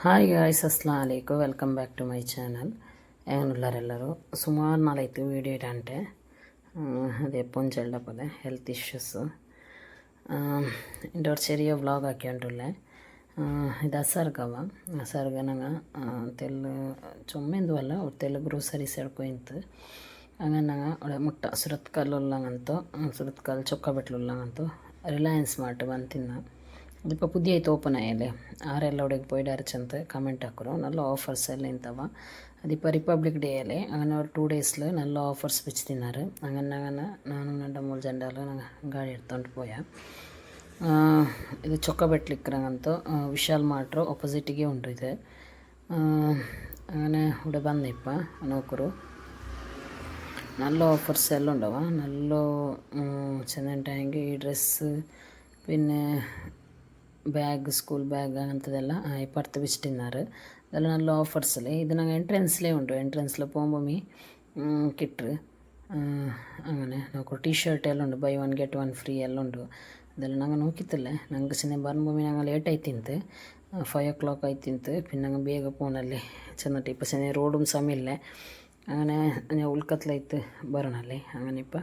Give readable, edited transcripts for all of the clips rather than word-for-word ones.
Hi guys, ಅಸ್ಸಲಾಮ್ ಅಲೈಕು. Welcome back to my channel. ಏನುಳ್ಳರೆಲ್ಲರೂ ಸುಮಾರು ನಾಳಾಯ್ತು ವೀಡಿಯೋ ಇಡಂಟೆ. ಅದೇ ಪೊಂಚೆಲ್ಲ ಪದೆ ಹೆಲ್ತ್ ಇಶ್ಯೂಸು ಇಂಡೋರ್ ಚೆರಿಯ ವ್ಲಾಗ್ ಹಾಕ್ಯಂಡುಲ್ಲೆ. ಇದು ಅಸರ್ಗ ನಂಗೆ ತೆಲ್ಲು ಚೊಮ್ಮೆಂದು ಅಲ್ಲ ಅವ್ರು ತೆಲ್ಲು ಗ್ರೋಸರೀಸ್ ಎಡ್ಕೊಯ್ತು. ಹಂಗೆ ನಂಗೆ ಅವಳೆ ಮುಟ್ಟ ಸುರತ್ಕಲ್ ಉಲ್ಲಂಗಂತೂ ಸುರತ್ಕಲ್ ಚೊಕ್ಕಬೆಟ್ಲು ರಿಲಯನ್ಸ್ ಮಾರ್ಟ್ ಬಂತಿನ್ನ இப்போ புதிய ஐத்து ஓப்பன் ஆகலை. ஆரெல்லோடைக்கு போயிட்டு அரைச்சந்து கமெண்ட் ಹಾಕರು. நல்ல ಆಫರ್ಸ್ ಎಲ್ಲ ಇಂತವ. ಅದು இப்போ ರಿಪಬ್ಲಿಕ್ ಡೇ ಅಲ್ಲಿ അങ്ങനെ ஒரு 2 ಡೇಸ್ಲು நல்ல ಆಫರ್ಸ್ ಬಿಚ್ಚಿದ್ದಾರೆ. അങ്ങനെ ನಾನು ನನ್ನ ಮೂರು ಜಂಡಾಲು ನಂಗೆ ಗಾಡಿ ಎಡ್ತೊಂಡು ಪೋಯ. ಇದು ಚೊಕ್ಕಬೆಟ್ಲಿಕ್ಕರಂಗಂತೂ ವಿಶಾಲ್ ಮಾರ್ಟ್ರು ಆಪೋಸಿಟಿಗೆ ಉಂಟು ಇದು. അങ്ങനെ ഇവിടെ ಬಂದಿಪ್ಪ ನೋಕರು നല്ല ഓഫർസ് എല്ലാം ഉണ്ടാവുക. നല്ല ചെന്നിട്ടായെങ്കിൽ ഈ ഡ്രസ്സ് പിന്നെ ಬ್ಯಾಗ್ ಸ್ಕೂಲ್ ಬ್ಯಾಗ್ ಅಂಥದ್ದೆಲ್ಲ ಇಪ್ಪತ್ತು ಬಿಚ್ಚಿಟ್ಟಿದ್ದಾರೆ. ಅದೆಲ್ಲ നല്ല ಆಫರ್ಸಲ್ಲಿ. ಇದು ನಂಗೆ ಎಂಟ್ರೆನ್ಸ್ಲೇ ಉಂಟು. ಎಂಟ್ರೆನ್ಸ್ಲು പോകുമ്പോൾ കിട്ടും. അങ്ങനെ നോക്കൂ ടീ ഷർಟ್ ಎಲ್ಲ ಉಂಟು. ಬೈ 1 get 1 ಫ್ರೀ ಎಲ್ಲ ಉಂಟು. ಅದೆಲ್ಲ ನಂಗೆ ನೋಕಿತ್ತಿಲ್ಲ. ನಂಗೆ ಚೆನ್ನ ಬರ್ಬೋದು. ನಂಗೆ ಲೇಟ್ ಆಯ್ತಿಂತು, 5 o'clock ಆಯ್ತಿಂತು. പിന്നെ ನಂಗೆ ಬೇಗ ಫೋನಲ್ಲಿ ಚೆನ್ನಟ್ಟು ಇಪ್ಪ ಚೆನ್ನ ರೋಡುം ಸಮಿಲ್ಲ. അങ്ങനെ ഞാൻ ഉൾക്കത്തിലായിട്ട് ಬರೋಣಲ್ಲಿ. അങ്ങനെ ഇപ്പം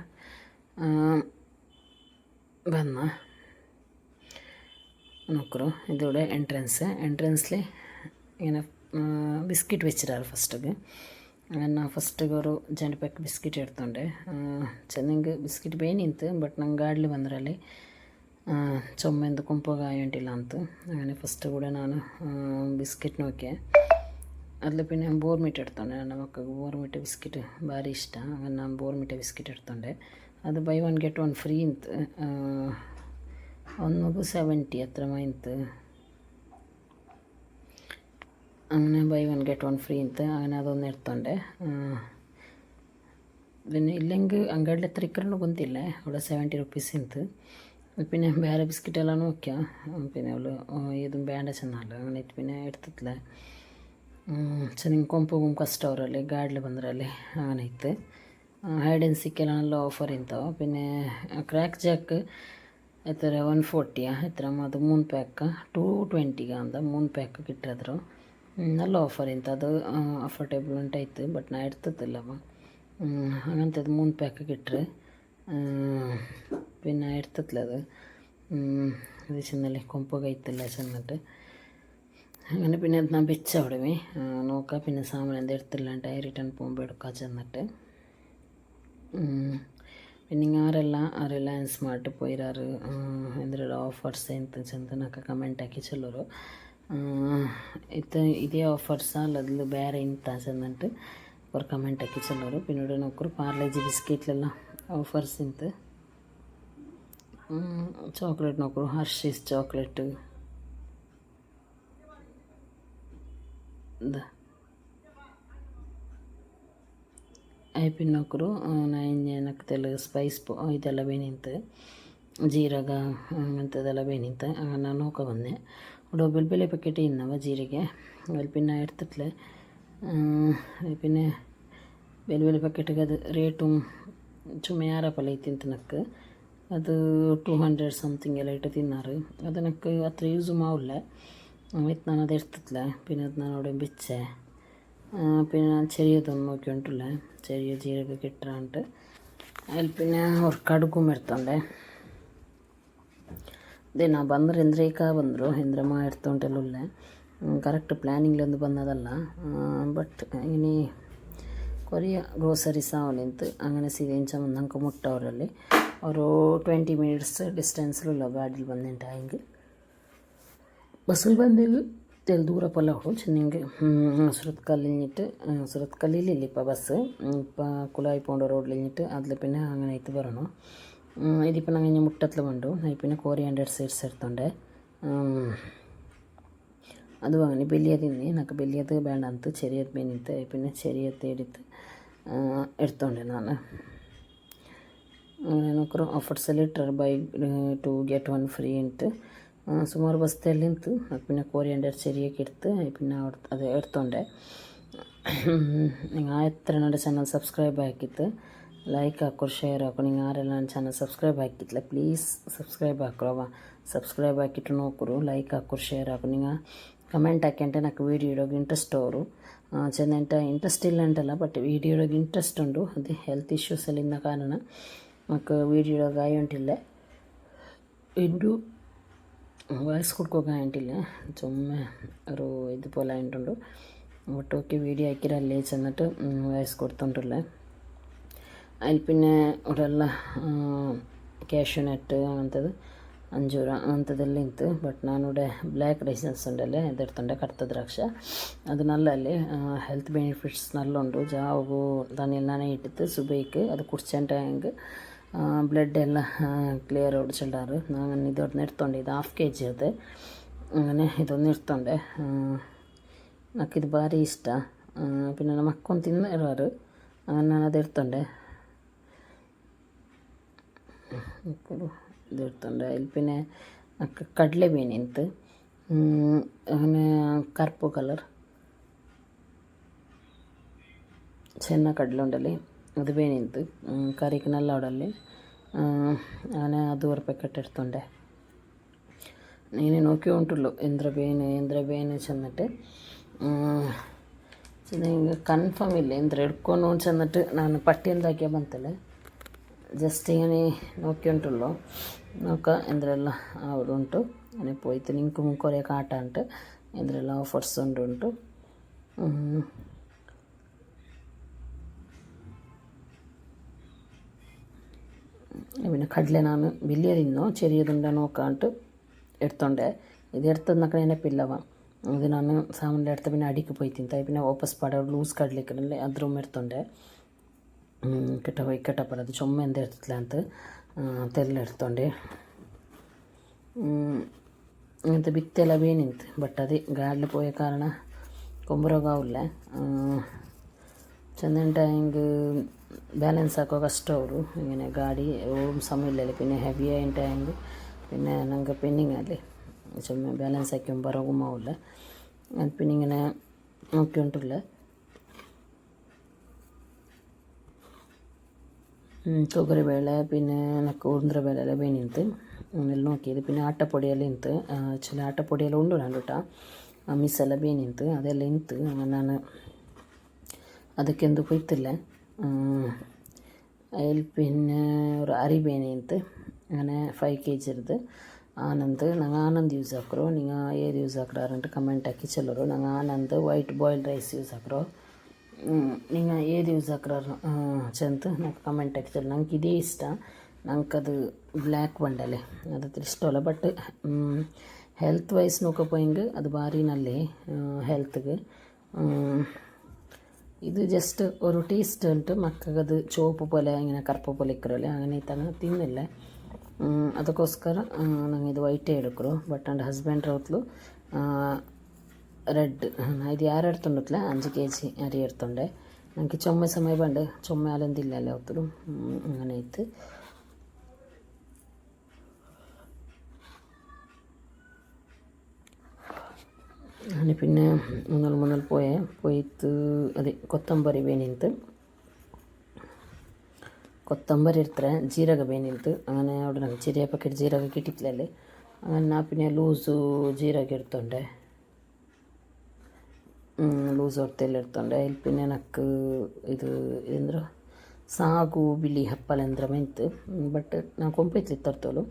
ಬನ್ನ നോക്കറു ഇതിവിടെ ಎಂಟ್ರೆನ್ಸ್ಲಿ ഇങ്ങനെ ബിസ്ക്കറ്റ് വെച്ചിട്ടാണ് ഫസ്റ്റൊക്കെ. അങ്ങനെ ಫಸ್ಟಿಗೆ ಅವರು ಜಂಡ್ ಪ್ಯಾಕ್ ಬಿಸ್ಕಿಟ್ ಎಡ್ತೊಂಡೆ. ಚೆನ್ನಾಗಿ ಬಿಸ್ಕಿಟ್ ಬೇನಿಂತು, ಬಟ್ ನಂಗೆ ಗಾಡ್ಲಿ ಬಂದ್ರಲ್ಲಿ ಚೊಮ್ಮೆಂದು ಕುಂಪಗಾಯ ಉಂಟಿಲ್ಲ ಅಂತ. അങ്ങനെ ಫಸ್ಟ್ ಕೂಡ ನಾನು ಬಿಸ್ಕಿಟ್ ನೋಕೆ അതിൽ പിന്നെ ಬೋರ್ಮಿಟ್ ಎಡ್ತೊಂಡೆ. ನನ್ನ ಮಕ್ಕಳಿಗೆ ಬೋರ್ಮಿಟ ಬಿಸ್ಕಿಟ್ ಭಾರಿ ಇಷ್ಟ. അങ്ങനെ ನಾನು ಬೋರ್ಮಿಟ ಬಿಸ್ಕಿಟ್ ಎಡ್ತೊಂಡೆ. ಅದು ಬೈ 1 get 1 ಫ್ರೀ ಅಂತ. ഒന്നുക്ക് 70 അത്ര മൈൻത്ത്. അങ്ങനെ ബൈ 1 get 1 ಫ್ರೀ ಅಂತ. അങ്ങനെ ಅದೊಂದು ಎಡ್ತೊಂಡೆ. പിന്നെ ഇല്ലെങ്കിൽ ಅಂಗಡಿಲಿ എത്ര ഇക്കറു ಗೊತ್ತಿಲ್ಲ. അവിടെ 70 rupees ಇಂತು. പിന്നെ ಬೇರೆ ಬಿಸ್ಕಿಟ್ ಎಲ್ಲ ನೋಕ್ಯ. പിന്നെ ಅವಳು ಇದು ಬೇಡ ಚೆನ್ನಲ್ಲ. അങ്ങനെ ಇತ್ತು. പിന്നെ ಎಡ್ತಿತ್ಲ ಚೆನ್ನಾಗಿ ಕೊಂಪೋಗು ಕಷ್ಟ ಅವರಲ್ಲಿ ಗಾಡ್ಲಿ ಬಂದ್ರಲ್ಲಿ. അങ്ങനെ ಇತ್ತು. ಹೈಡ್ ಆ್ಯಂಡ್ ಸಿಕ್ ಎಲ್ಲ നല്ല ಆಫರ್ ಇಂತವ. പിന്നെ ಕ್ರ್ಯಾಕ್ ಜಾಕ್ ಎತ್ತರ 140 ಎತ್ತರ ಅದು 3 ಪ್ಯಾಕ್ 220 ಅಂತ 3 ಪ್ಯಾಕ್ കിട്ടിದ್ರು. നല്ല ഓഫർ ಇಂತ. ಅದು ಅಫೋರ್ಡೇಬಲ್ ಉಂಟಾಯ್ತು. ಬಟ್ ನಾ ಎಡ್ತಿಲ್ಲವ. അങ്ങനത്തേത് 3 ಪ್ಯಾಕ್ കിട്ടರು. പിന്നെ എടുത്തിട്ടില്ലത് ഇത് ചെന്നല്ലേ കൊമ്പകയത്തില്ല ചെന്നിട്ട്. അങ്ങനെ പിന്നെ അത് ഞാൻ വെച്ച അവിടെ നോക്കാം. പിന്നെ സാമാൻ എന്താ എടുത്തില്ലാണ്ട് റിട്ടേൺ പോകുമ്പോൾ എടുക്കാൻ ചെന്നിട്ട്. പിന്നെ ಯಾರೆಲ್ಲ ರಿಲಯನ್ಸ್ ಮಾರ್ಟ್ ಪೋಯಿರಾರು ಎಂದ್ರೆ ಆಫರ್ಸ್ ಎಂತ ಚೆಂದನಕ ಕಮೆಂಟ್ ಹಾಕಿ ಚೆಲ್ಲೋರು. ಇದೇ ಆಫರ್ಸಾ ಅಲ್ಲದು ಬೇರೆ ಇಂತ ಚೆಂದಂಟು ಅವ್ರು ಕಮೆಂಟ್ ಹಾಕಿ ಚೆಲ್ಲೋರು. പിന്നെ ನೋಕರು ಪಾರ್ಲೇಜಿ ಬಿಸ್ಕೆಟ್ಲೆಲ್ಲ ಆಫರ್ಸ್ ಇಂತು. ചോക്ലേറ്റ് നോക്കൂ, ഹർഷീസ് ചോക്ലേറ്റ് എന്താ ಐಪಿನ್ ನೋಕರು. ನನಗೆ ತೆಲು ಸ್ಪೈಸ್ ಇದೆಲ್ಲ ಬೇನಿಂತು, ಜೀರಗ ಅಂಥದ್ದೆಲ್ಲ ಬೇನಿಂತು. ನಾನು ನೋಕ ಬಂದೆ. അവിടെ ಬೆಲ್ಬೆಲೆ ಪ್ಯಾಕೆಟ್ ಇನ್ನವ ಜೀರಿಗೆ ಅಲ್ಲಿ പിന്നെ എടുത്തിട്ടില്ല. പിന്നെ ಬೆಲ್ಬೆಲೆ ಪ್ಯಾಕೆಟ್ಗೆ ಅದು ರೇಟು ಚುಮ್ಮೆ ಯಾರಪ್ಪಲ್ಲ ಐತಿಂತ ನಕ್ಕು. ಅದು 200 സംതിങ് ಎಲ್ಲ ಇಟ್ಟು ತಿನ್ನಾರು. ಅದು ನಕ್ಕು ಅത്ര ಯೂಸು ಮಾವಿಲ್ಲ. ಆಯ್ತು ನಾನು ಅದು എടുത്തിട്ടില്ല. പിന്നെ ಅದು ನಾನು അവിടെ ಬಿಚ್ಚೆ. പിന്നെ ഞാൻ ചെറിയതൊന്നും നോക്കി ഉണ്ടല്ല, ചെറിയ ജീരക കിട്ടാണ്ട്. അതിൽ പിന്നെ ಅವ್ರು ಕಡುಗು ಎಡ್ತೊಂಡೆ. ಅದೇ ನಾ ಬಂದ್ರೆ ಎಂದ್ರೇಕ ಬಂದರು ಎಂದ್ರಮ್ಮ ಎಡ್ತೊಂಡೆಲ್ಲ ಕರೆಕ್ಟ್ ಪ್ಲ್ಯಾನಿಂಗ್ಲೊಂದು ಬಂದದಲ್ಲ. ಬಟ್ ഇനി കൊറിയ ಗ್ರೋಸರೀಸ್ ಅವನಿಂತು. അങ്ങനെ ಸೀದೆಂಚ ನಂಗೆ ಮುಟ್ಟವರಲ್ಲಿ ಅವರು 20 minutes ಡಿಸ್ಟೆನ್ಸ್ലുള്ള ಗಾಡಿಲಿ ಬಂದಿಂಟಾയെങ്കിൽ ബസ്സിൽ ಬಂದೆങ്കിൽ ತೆಲ್ ದೂರ ಪಲ್ಲ ಹೊಡು ಚೆನ್ನಂಗೆ സുരത്കല്ലിഞ്ഞിട്ട് സുരത്കല്ലിലില്ല ഇപ്പം ബസ്. ഇപ്പം കുളായി പോണ്ട റോഡിലിഞ്ഞിട്ട് അതിൽ പിന്നെ അങ്ങനെ ആയിട്ട് വരണം. ഇതിപ്പോൾ ഞങ്ങൾ മുട്ടത്തിൽ കണ്ടു. പിന്നെ 400 സീറ്റ്സ് എടുത്തോണ്ട് ಅದು അങ്ങനെ ಬೆಲ್ಲಿಯ ತಿನ್ನಿ ನನಗೆ ಬೆಲ್ಲಿಯದು ಬೇಡ ಅಂತ ಚೆರಿಯದು ಬೇನಿತ್ತು. പിന്നെ ಚೆರಿಯದು ಎಡಿತು ಎಡ್ತೊಂಡೆ ನಾನು. അങ്ങനെ നോക്കറു ಆಫರ್ಸಲ್ಲಿ ಇಟ್ಟರು ಬೈ 2 get 1 ಫ್ರೀ ಅಂತ. ಸುಮಾರು ಬಸ್ತೆಯಲ್ಲಿ ನಿಂತು പിന്നെ 400 ചെറിയൊക്കെ എടുത്ത് പിന്നെ അത് എടുത്തോണ്ടേ. നിങ്ങൾ എത്ര ನನ್ನ ಚಾನಲ್ ಸಬ್ಸ್ಕ್ರೈಬ್ ಹಾಕಿತ್ತು ಲೈಕ್ ಹಾಕೋರು, ಶೇರ್ ಹಾಕೋ. നിങ്ങൾ ಆರೆಲ್ಲ ನನ್ನ ಚಾನಲ್ ಸಬ್ಸ್ಕ್ರೈಬ್ ಹಾಕಿತ್ತಿಲ್ಲ ಪ್ಲೀಸ್ ಸಬ್ಸ್ಕ್ರೈಬ್ ಹಾಕೋರವ. ಸಬ್ಸ್ಕ್ರೈಬ್ ಹಾಕಿಟ್ಟು ನೋಕರು, ಲೈಕ್ ಹಾಕೋರು, ಶೇರ್ ಹಾಕೋ. നിങ്ങൾ ಕಮೆಂಟ್ ಹಾಕ್ಯಂಟೆ నాకు ವೀಡಿಯೋ ಇಡೋಕೆ ಇಂಟ್ರೆಸ್ಟ್ ಅವರು ಚೆಂದಂಟ ಇಂಟ್ರೆಸ್ಟ್ ಇಲ್ಲ ಅಂತಲ್ಲ ಬಟ್ ವೀಡಿಯೋ ಇಡೋಕೆ ಇಂಟ್ರೆಸ್ಟ್ ಉಂಡು ಅದೇ ಹೆಲ್ತ್ ಇಶ್ಯೂಸ್ ಅಲ್ಲಿಂದ ಕಾರಣ నాకు ವೀಡಿಯೋ ಇಡೋಕೆ ಆಯುಂಟಿಲ್ಲ ಇಂಡು ವಾಯ್ಸ್ കൊടുക്കുക ആയിട്ടില്ല ചുമ്മാ ഒരു ഇതുപോലെ ആയിട്ടുണ്ട് ബട്ട് ഓക്കെ വീഡിയോ ആക്കിരല്ലേ ചെന്നിട്ട് വോയിസ് കൊടുത്തോണ്ടില്ല അതിൽ പിന്നെ ഇവിടെയുള്ള ಕ್ಯಾಶ್ಯೂ ನಟ್ അങ്ങനത്തത് 5 രൂപ അങ്ങനത്തതെല്ലാം ಇತ್ತು ಬಟ್ ನಾನಿവിടെ ಬ್ಲ್ಯಾಕ್ ರೈಸನ್ಸ್ ಉಂಡಲ್ಲೇ ಅದೆಡ್ತೊಂಡೆ ಕರ್ತ ದ್ರಾಕ್ಷ ಅದು ನಲ್ಲಲ್ಲಿ ಹೆಲ್ತ್ ಬೆನಿಫಿಟ್ಸ್ ನಲ್ಲುಂಡು ಜಾವು దానిలానే ಇಟ್ಟಿತ್ತು ಸುಬೈക്ക് ಅದು ಕುಡ್ಚಂಟ ಹೆಂಗೆ ಬ್ಲಡ್ ಎಲ್ಲ ಕ್ಲಿಯರ್ ಹೊಡಿಸಿಡಾರು ನಾನು ಇದೊಂದು ಇಡ್ತೊಂಡೆ ಇದು 1/2 kg ಅದು അങ്ങനെ ಇದೊಂದು ಇಡ್ತೊಂಡೆ ನನಗಿದು ಭಾರಿ ಇಷ್ಟ പിന്നെ ನಮ್ಮ ಅಕ್ಕೊಂದು ತಿನ್ನೋರು അങ്ങനെ ನಾನು ಅದು ಇಡ್ತೊಂಡೆ ഇത് എടുത്തുണ്ട് അതിൽ പിന്നെ കടല ബീനിന്ത് അങ്ങനെ കറുപ്പ് കളർ ಚೆನ್ನ ಕಡಲೆ ಉಂಡಲ್ಲಿ ಅದು ಬೇನಿಂತು ಕರಿಗೆ ನಲ್ಲ ಉಡಲ್ಲಿ അങ്ങനെ ಅದು ಪ್ಯಾಕೆಟ್ എടുത്തുണ്ട് ನೀನು നോക്കി ಉಂಟುള്ളൂ ಎಂದ್ರ ಬೇನು ചെന്നിട്ട് ಹಿಂಗೆ ಕನ್ಫರ್ಮ್ ಇಲ್ಲ ಎಂದ್ರ ಹಿಡ್ಕೊಂಡು ചെന്നിട്ട് ನಾನು ಪಟ್ಟಿಯಿಂದಾಕಿಯ ಬಂತಲ್ಲ ಜಸ್ಟ್ ഇങ്ങനെ നോക്കിയിട്ടുള്ളൂ നോക്കാം എന്തെല്ലാം അവിടെ ഉണ്ടു അങ്ങനെ പോയിട്ട് നിങ്ങൾക്ക് കുറേ കാട്ടാണ്ട് എന്തെല്ലാം ഓഫേഴ്സ് ഉണ്ടു പിന്നെ കടല ನಾನು വലിയതിന്നോ ചെറിയതുണ്ടോ നോക്കാണ്ട് എടുത്തോണ്ടേ ഇത് എടുത്തെന്നൊക്കെ ನೆನಪಿಲ್ಲವ ಇದು ನಾನು ಸಾಮಾನ್ಯ എടുത്ത പിന്നെ ಅಡಿಕೆ പോയി ತಿಂತ പിന്നെ ವಾಪಸ್ ಪಾಡ ಲೂಸ್ ಕಡಲಿಕ್ಕಡಲೆ ಅದ್ರ എടുത്തോണ്ടേ ಕೆಟ್ಟಪಡೋದು ಚೊಮ್ಮೆ ಎಂದ ಇರ್ತಿಲ್ಲ ಅಂತ ತೆಲ್ಲ എടുത്തോണ്ടേ അങ്ങനത്തെ ഭിത്തെല്ലാം വീണിಂತು ಬಟ್ ಅದೇ ಗಾಡಿಲಿ പോയ ಕಾರಣ ಕೊಂಬರೋಗಾವಿಲ್ಲ ചെന്നിട്ട് ಹಿಂಗೆ ಬ್ಯಾಲೆನ್ಸ್ ಹಾಕೋ ಕಷ್ಟ ಅವರು ഇങ്ങനെ ಗಾಡಿ സമയമില്ലല്ലേ പിന്നെ ಹೆವಿ ആയിട്ട് ಹೆಂಗೆ പിന്നെ ನಂಗೆ ಪೆಂಡಿಂಗ್ ಅಲ್ಲಿ ചുമ്മാ ಬ್ಯಾಲೆನ್ಸ್ ಹಾಕಿ ಬರೋಗುಮಾವಿಲ್ಲ ಅದು പിന്നെ ഇങ്ങനെ നോക്കി ಉಂಟಿಲ್ಲ ತೊಗರಿಬೇಳೆ പിന്നെ ನನಗೆ ಉದ್ದಿನಬೇಳೆ ಎಲ್ಲ ಬೇನಿಂತು ಎಲ್ಲ നോക്കിയത് പിന്നെ ആട്ടപ്പൊടിയെല്ലാം ಇಂತು ചില ആട്ടപ്പൊടിയെല്ലാം ഉണ്ട് കണ്ടിട്ടാ ಮಿಸ್ಸೆಲ್ಲ ಬೇನಿಂತು ಅದೆಲ್ಲ ಇಂತು ನಾನು ಅದಕ್ಕೆಂದು ಕೊಯ್ತಿಲ್ಲ അതിൽ പിന്നെ ഒരു അരി ಬೇನಿಂತು അങ്ങനെ 5 kg ಇರೋದು ಆನಂದ್ ನಂಗೆ ಆನಂದ್ ಯೂಸ್ ಹಾಕ್ರು ನೀವು ಏದು ಯೂಸ್ ಹಾಕ್ರಾರಂತ ಕಮೆಂಟ್ ಹಾಕಿ ಚೆಲ್ಲರು ನಂಗೆ ಆನಂದ್ ವೈಟ್ ಬಾಯ್ಲ್ಡ್ ರೈಸ್ ಯೂಸ್ ಹಾಕ್ರು നിങ്ങൾ ഏത് യൂസ് ആക്കാറ് ചെന്ന് നമുക്ക് കമൻറ്റ് ആക്കി നമുക്ക് ഇതേ ഇഷ്ടം നമുക്കത് ബ്ലാക്ക് ബണ്ടല്ലേ അത് അത്ര ഇഷ്ടമല്ല ബട്ട് ಹೆಲ್ತ್ ವೈಸ್ ನೋಕೋಪೋಯಂಗೆ ಅದು ಭಾರಿ ನಲ್ಲೇ ಹೆಲ್ತ್ಗೆ ಇದು ಜಸ್ಟ್ ഒരു ടേസ്റ്റ് ഉണ്ട് മക്കൾക്കത് ചുവപ്പ് പോലെ ഇങ്ങനെ കറുപ്പ് പോലെ ഇക്കറല്ലേ അങ്ങനെ തന്നെ തിന്നില്ല ಅದಕ್ಕೋಸ್ಕರ ನಂಗೆ ಇದು ವೈಟೇ എടുക്കರು ಬಟ್ ನನ್ನ ಹಸ್ಬೆಂಡ್ ರೌತ್ಲು ರೆಡ್ ಇದು ಯಾರು എടുത്തുണ്ടല്ല 5 kg അരി എടുത്തുണ്ട് ನನಗೆ ചുമ സമയം പണ്ട് ചുമ അലന്തില്ലല്ലോ ഒത്തിരി അങ്ങനെ ഇത്ത് അങ്ങനെ പിന്നെ മൂന്നൽ പോയിട്ട് അതെ ಕೊತ್ತಂಬರಿ ಬೇನಿಂತು ಕೊತ್ತಂಬರಿ ಇರ್ತಾರೆ ಜೀರಗ ಬೇನಿಂತು അങ്ങനെ അവിടെ ನಂಗೆ ചെറിയ പാക്കറ്റ് ജീരക കിട്ടിയിട്ടില്ലല്ലേ അങ്ങനെ ನಾ പിന്നെ ಲೂಸು ಜೀರಗ എടുത്തുണ്ട് ಲೂಸ್ ಹೊರತೆಲ್ಲ എടുത്തുണ്ട് അതിൽ പിന്നെ എനിക്ക് ഇത് എന്ದ್ರ ಸಾಗು ಬಿಳಿ ಹಪ್ಪಲೆಂದ್ರ ಮೆಂತು ಬಟ್ ನಾನು ಕೊಂಪೈತ್ಲಿ ತರ್ತೋಳು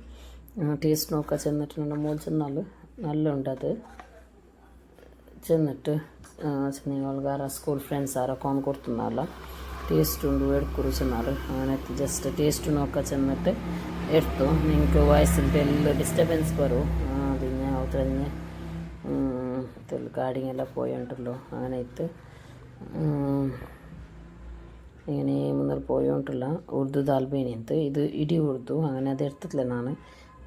ಟೇಸ್ಟ್ ನೋಕ ചെന്നിട്ട് ನನ್ನ ಮೂರು ചെന്നാല് നല്ല ഉണ്ടത് ചെന്നിട്ട് ചെന്നീങ്ങൾಗಾರ ಸ್ಕೂಲ್ ಫ್ರೆಂಡ್ಸ್ ಆರ ಕೊಂಡು ಕೊಡ್తున్నాರಲ್ಲ ಟೇಸ್ಟ್ ಉಂಡು ಎಡ್ಕುರು ಚೆన్నారు അങ്ങനെ ಜಸ್ಟ್ ಟೇಸ್ಟ್ ನೋಕ ചെന്നിട്ട് എടുത്തു നിങ്ങൾക്ക് ವಾಯ್ಸಿಂದ ಎಲ್ಲ ಡಿಸ್ಟರ್ಬೆನ್ಸ್ ಬರು അതിന് അവതരഞ്ഞ് ഗാഡിങ്ങെല്ലാം പോയോണ്ടല്ലോ അങ്ങനെ ഇത്ത് ഇങ്ങനെ മുന്നോട്ട് പോയോണ്ടുള്ള ഉറുദു ദാൽ ಬೇನಿಂತು ಇದು ಇಡೀ ಉರ್ದು അങ്ങനെ ಅದು എടുത്തിട്ടില്ല ನಾನು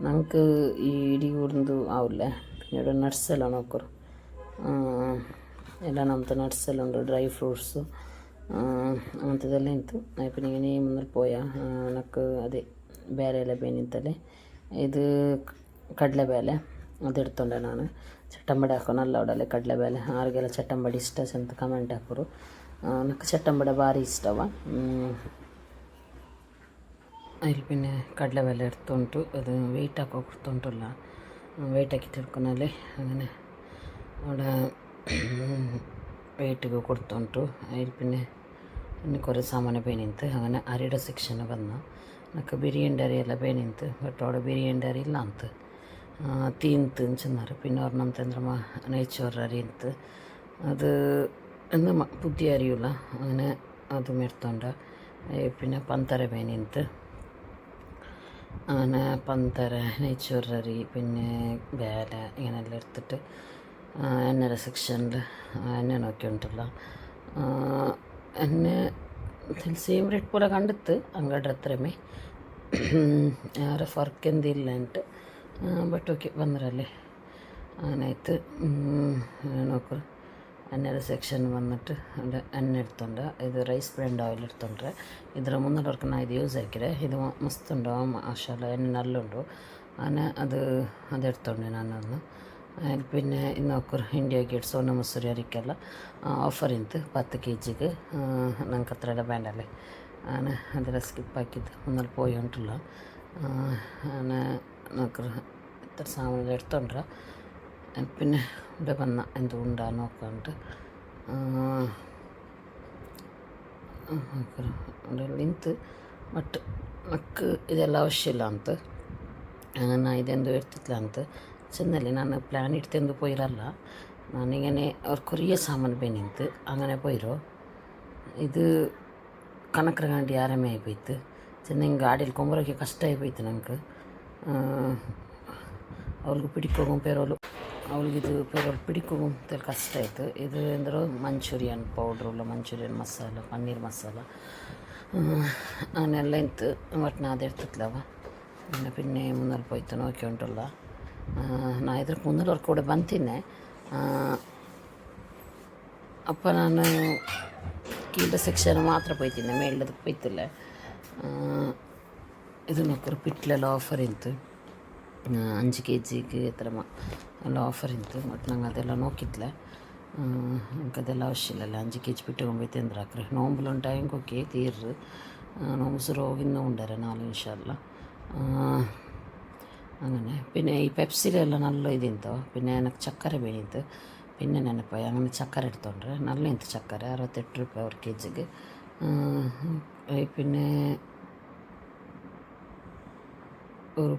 ನಂಗೆ ಈ ಇಡೀ ಉರ್ದು ಆವಿಲ್ಲ പിന്നെ ನಟ್ಸ್ ಎಲ್ಲ ನೋಕರು ಎಲ್ಲ ನಮ್ಮದು ನಟ್ಸ್ ಎಲ್ಲ ಉಂಟು ಡ್ರೈ ಫ್ರೂಟ್ಸು ಅಂಥದ್ದೆಲ್ಲ ಇತ್ತು പിന്നെ ഇങ്ങനെ മുന്നോട്ട് പോയ ನನಗೆ ಅದೇ ಬೇರೆ ಎಲ್ಲ ಬೇನಿಂತಲ್ಲೇ ಇದು ಕಡಲೆಬೇಳೆ ಅದು എടുത്തുണ്ട് ನಾನು ಚಟ್ಟಂಬಡೆ ಹಾಕೋ ನಲ್ಲ ಅವಡಲ್ಲೇ ಕಡಲೆಬೇಳೆ ಆರಿಗೆಲ್ಲ ಚಟ್ಟಂಬಡೆ ಇಷ್ಟ ಅಂತ ಕಮೆಂಟ್ ಹಾಕೋರು ನನಗೆ ಚಟ್ಟಂಬಡೆ ಭಾರಿ ಇಷ್ಟವ അതിൽ പിന്നെ കടലവേല എടുത്തുകൊണ്ട് അത് വെയിറ്റ് ആക്കി കൊടുത്തോണ്ടല്ല വെയിറ്റ് ആക്കിയിട്ട് എടുക്കുന്നല്ലേ അങ്ങനെ അവിടെ വെയിറ്റിಗೆ കൊടുത്തുಂಟು അതിൽ പിന്നെ ಇನ್ನು കുറേ ಸಾಮಾನು ಬೇನಿಂತು അങ്ങനെ ಅರಿയുടെ ಸೆಕ್ಷನ್ ಬಂದ ನನಗೆ ಬಿರಿಯಾನಿ ಅರಿ ಎಲ್ಲ ಬೇನಿಂತು ಬಟ್ അവിടെ ಬಿರಿಯಾನಿ ಅರಿ ಇಲ್ಲ ಅಂತ തീന്ത് ചെന്നാറ് പിന്നെ ഒരെണ്ണത്തಂದ್ರೆ നെയ്ച്ചോറ് അരി എന്ത് അത് എന്ന് പുതിയ അരിയുള്ള അങ്ങനെ അതും എടുത്തോണ്ട പിന്നെ പന്തര ಬೇನಿಂತು അങ്ങനെ പന്തര നെയ്ച്ചോറ് അരി പിന്നെ വേല ഇങ്ങനെയെല്ലാം എടുത്തിട്ട് എണ്ണയുടെ സെക്ഷനിൽ എണ്ണ നോക്കിയിട്ടുണ്ടല്ല എന്നെ ಸೇಮ್ ರೇಟ್ ಪೂರ ಕಂಡಿತ್ತು ಅಂಗಡಿ ಹತ್ರಮೇ ಯಾರ ಫರ್ಕ್ ಎಂದಿಲ್ಲ ಅಂಟು ಬಟ್ ಓಕೆ ಬಂದ್ರಲ್ಲಿ അങ്ങനായിട്ട് നോക്കൂ എണ്ണയുടെ സെക്ഷൻ വന്നിട്ട് അവിടെ എണ്ണ എടുത്തോണ്ട് ഇത് റൈസ് ബ്രാൻഡ് ഓയിൽ എടുത്തോണ്ട് ಇದರ മുന്നിലവർക്ക് ഞാൻ ഇത് യൂസ് ആക്കിയത് ഇത് മസ്തുണ്ടോ മാഷാല്ല എണ്ണ നല്ലുണ്ടോ അങ്ങനെ അത് എടുത്തോണ്ട് ഞാനൊന്ന് പിന്നെ ഇന്ന് നോക്കൂ ಇಂಡಿಯಾ ಗೇಟ್ ಸೋನಾ ಮಸೂರಿ ಅರಿಕೆಲ್ಲ ಆಫರ್ ಇಂತು 10 kg ನಂಗೆ ಹತ್ರ ಎಲ್ಲ ಬೇಡಲ್ಲೇ ನಾನು ಅದೆಲ್ಲ ಸ್ಕಿಪ್ ಹಾಕಿದ್ದು ಒಂದಲ್ಲಿ പോയി ಉಂಟಲ್ಲ ನಾನು നോക്കൂ ഇത്ര സാധനം എടുത്തോണ്ട പിന്നെ ഇവിടെ വന്ന എന്തുകൊണ്ടാ നോക്കാണ്ട് ನಿಂತು ಬಟ್ ನಕ್ಕೆ ಇದೆಲ್ಲ ಅವಶ್ಯ ಇಲ್ಲ ಅಂತ ನಾನು ಇದೆಂದು ಇರ್ತಿಲ್ಲ ಅಂತ ചെന്നല്ലേ ನಾನು ಪ್ಲ್ಯಾನ್ ಇಡ್ತೆಂದು പോയിರಲ್ಲ ನಾನಿങ്ങനെ ಅವ್ರ ಕೊರಿಯ ಸಾಮಾನು ಬೇನಿಂತು അങ്ങനെ പോയിರೋ ಇದು ಕನಕರಗಾಂಡಿ ಆರಾಮೇ ಆಯ್ತು ಚೆನ್ನ ಹಿಂಗೆ ಗಾಡಿಯಲ್ಲಿ ಕೊಂಬರೋಕ್ಕೆ ಕಷ್ಟ ಆಯ್ತು ನಂಗೆ ಅವ್ಳಿಗೆ ಪಿಡಿಕೋಗು ಪೇರೋಲು ಅವಳಿಗಿದು ಪೇರೋಲು ಪಿಡಿಕೋಗು ಅಂತೇಳಿ ಕಷ್ಟ ಆಯಿತು ಇದು ಅಂದ್ರೆ ಮಂಚೂರಿಯನ್ ಪೌಡ್ರು ಇಲ್ಲ ಮಂಚೂರಿಯನ್ ಮಸಾಲ ಪನ್ನೀರ್ ಮಸಾಲ അങ്ങനെയെല്ലാം ഇത്ത് വട്ടന അതെടുത്തിട്ടില്ലവ പിന്നെ മുന്നോട്ട് പോയിട്ട് നോക്കിയിട്ടുള്ള ನಾನು ಇದಕ್ಕೆ ಮುನ್ನೂರವ್ರ ಕೂಡ ಬಂತೀನಿ ಅಪ್ಪ ನಾನು ಕೀಳ ಸೆಕ್ಷನ್ ಮಾತ್ರ ಪೋಯ್ತೀನಿ ಮೇಳದಕ್ಕೆ ಪೋಯ್ತಿಲ್ಲ ಇದು ನೋಡ್ಕೊರು ಪಿಟ್ಲೆಲ್ಲ ಆಫರ್ ಇಂತು 5 kg ಎತ್ತರ ಎಲ್ಲ ಆಫರ್ ಇಂತು ಮತ್ತು ನಂಗೆ ಅದೆಲ್ಲ ನೋಕಿದ್ಲೆ ನಂಗೆ ಅದೆಲ್ಲ ಅವಶ್ಯ ಇಲ್ಲ 5 kg പിട്ടുകൊമ്പൈತೆ ಅಂದ್ರೆ ಹಾಕ್ರೆ ನೋಂಬುಲುಂಟ ಹೆಂಗೆ ಓಕೆ ತೀರ್ರು നോമ്പ് സുറോവിന്ന് ഉണ്ടരെ 4 ഇൻഷാല്ല അങ്ങനെ പിന്നെ ഈ പെപ്സിലെല്ലാം നല്ല ഇതിന്തോ പിന്നെ എനിക്ക് ചക്കര ಬೇನಿತ್ತು പിന്നെ ನೆನಪಾയി അങ്ങനെ ಚಕ್ಕರೆ എടുത്തോണ്ട് നല്ല ಇಂತು ಚಕ್ಕರೆ 68 ರೂಪಾಯಿ ഒരു kgಗೆ പിന്നെ ഒരു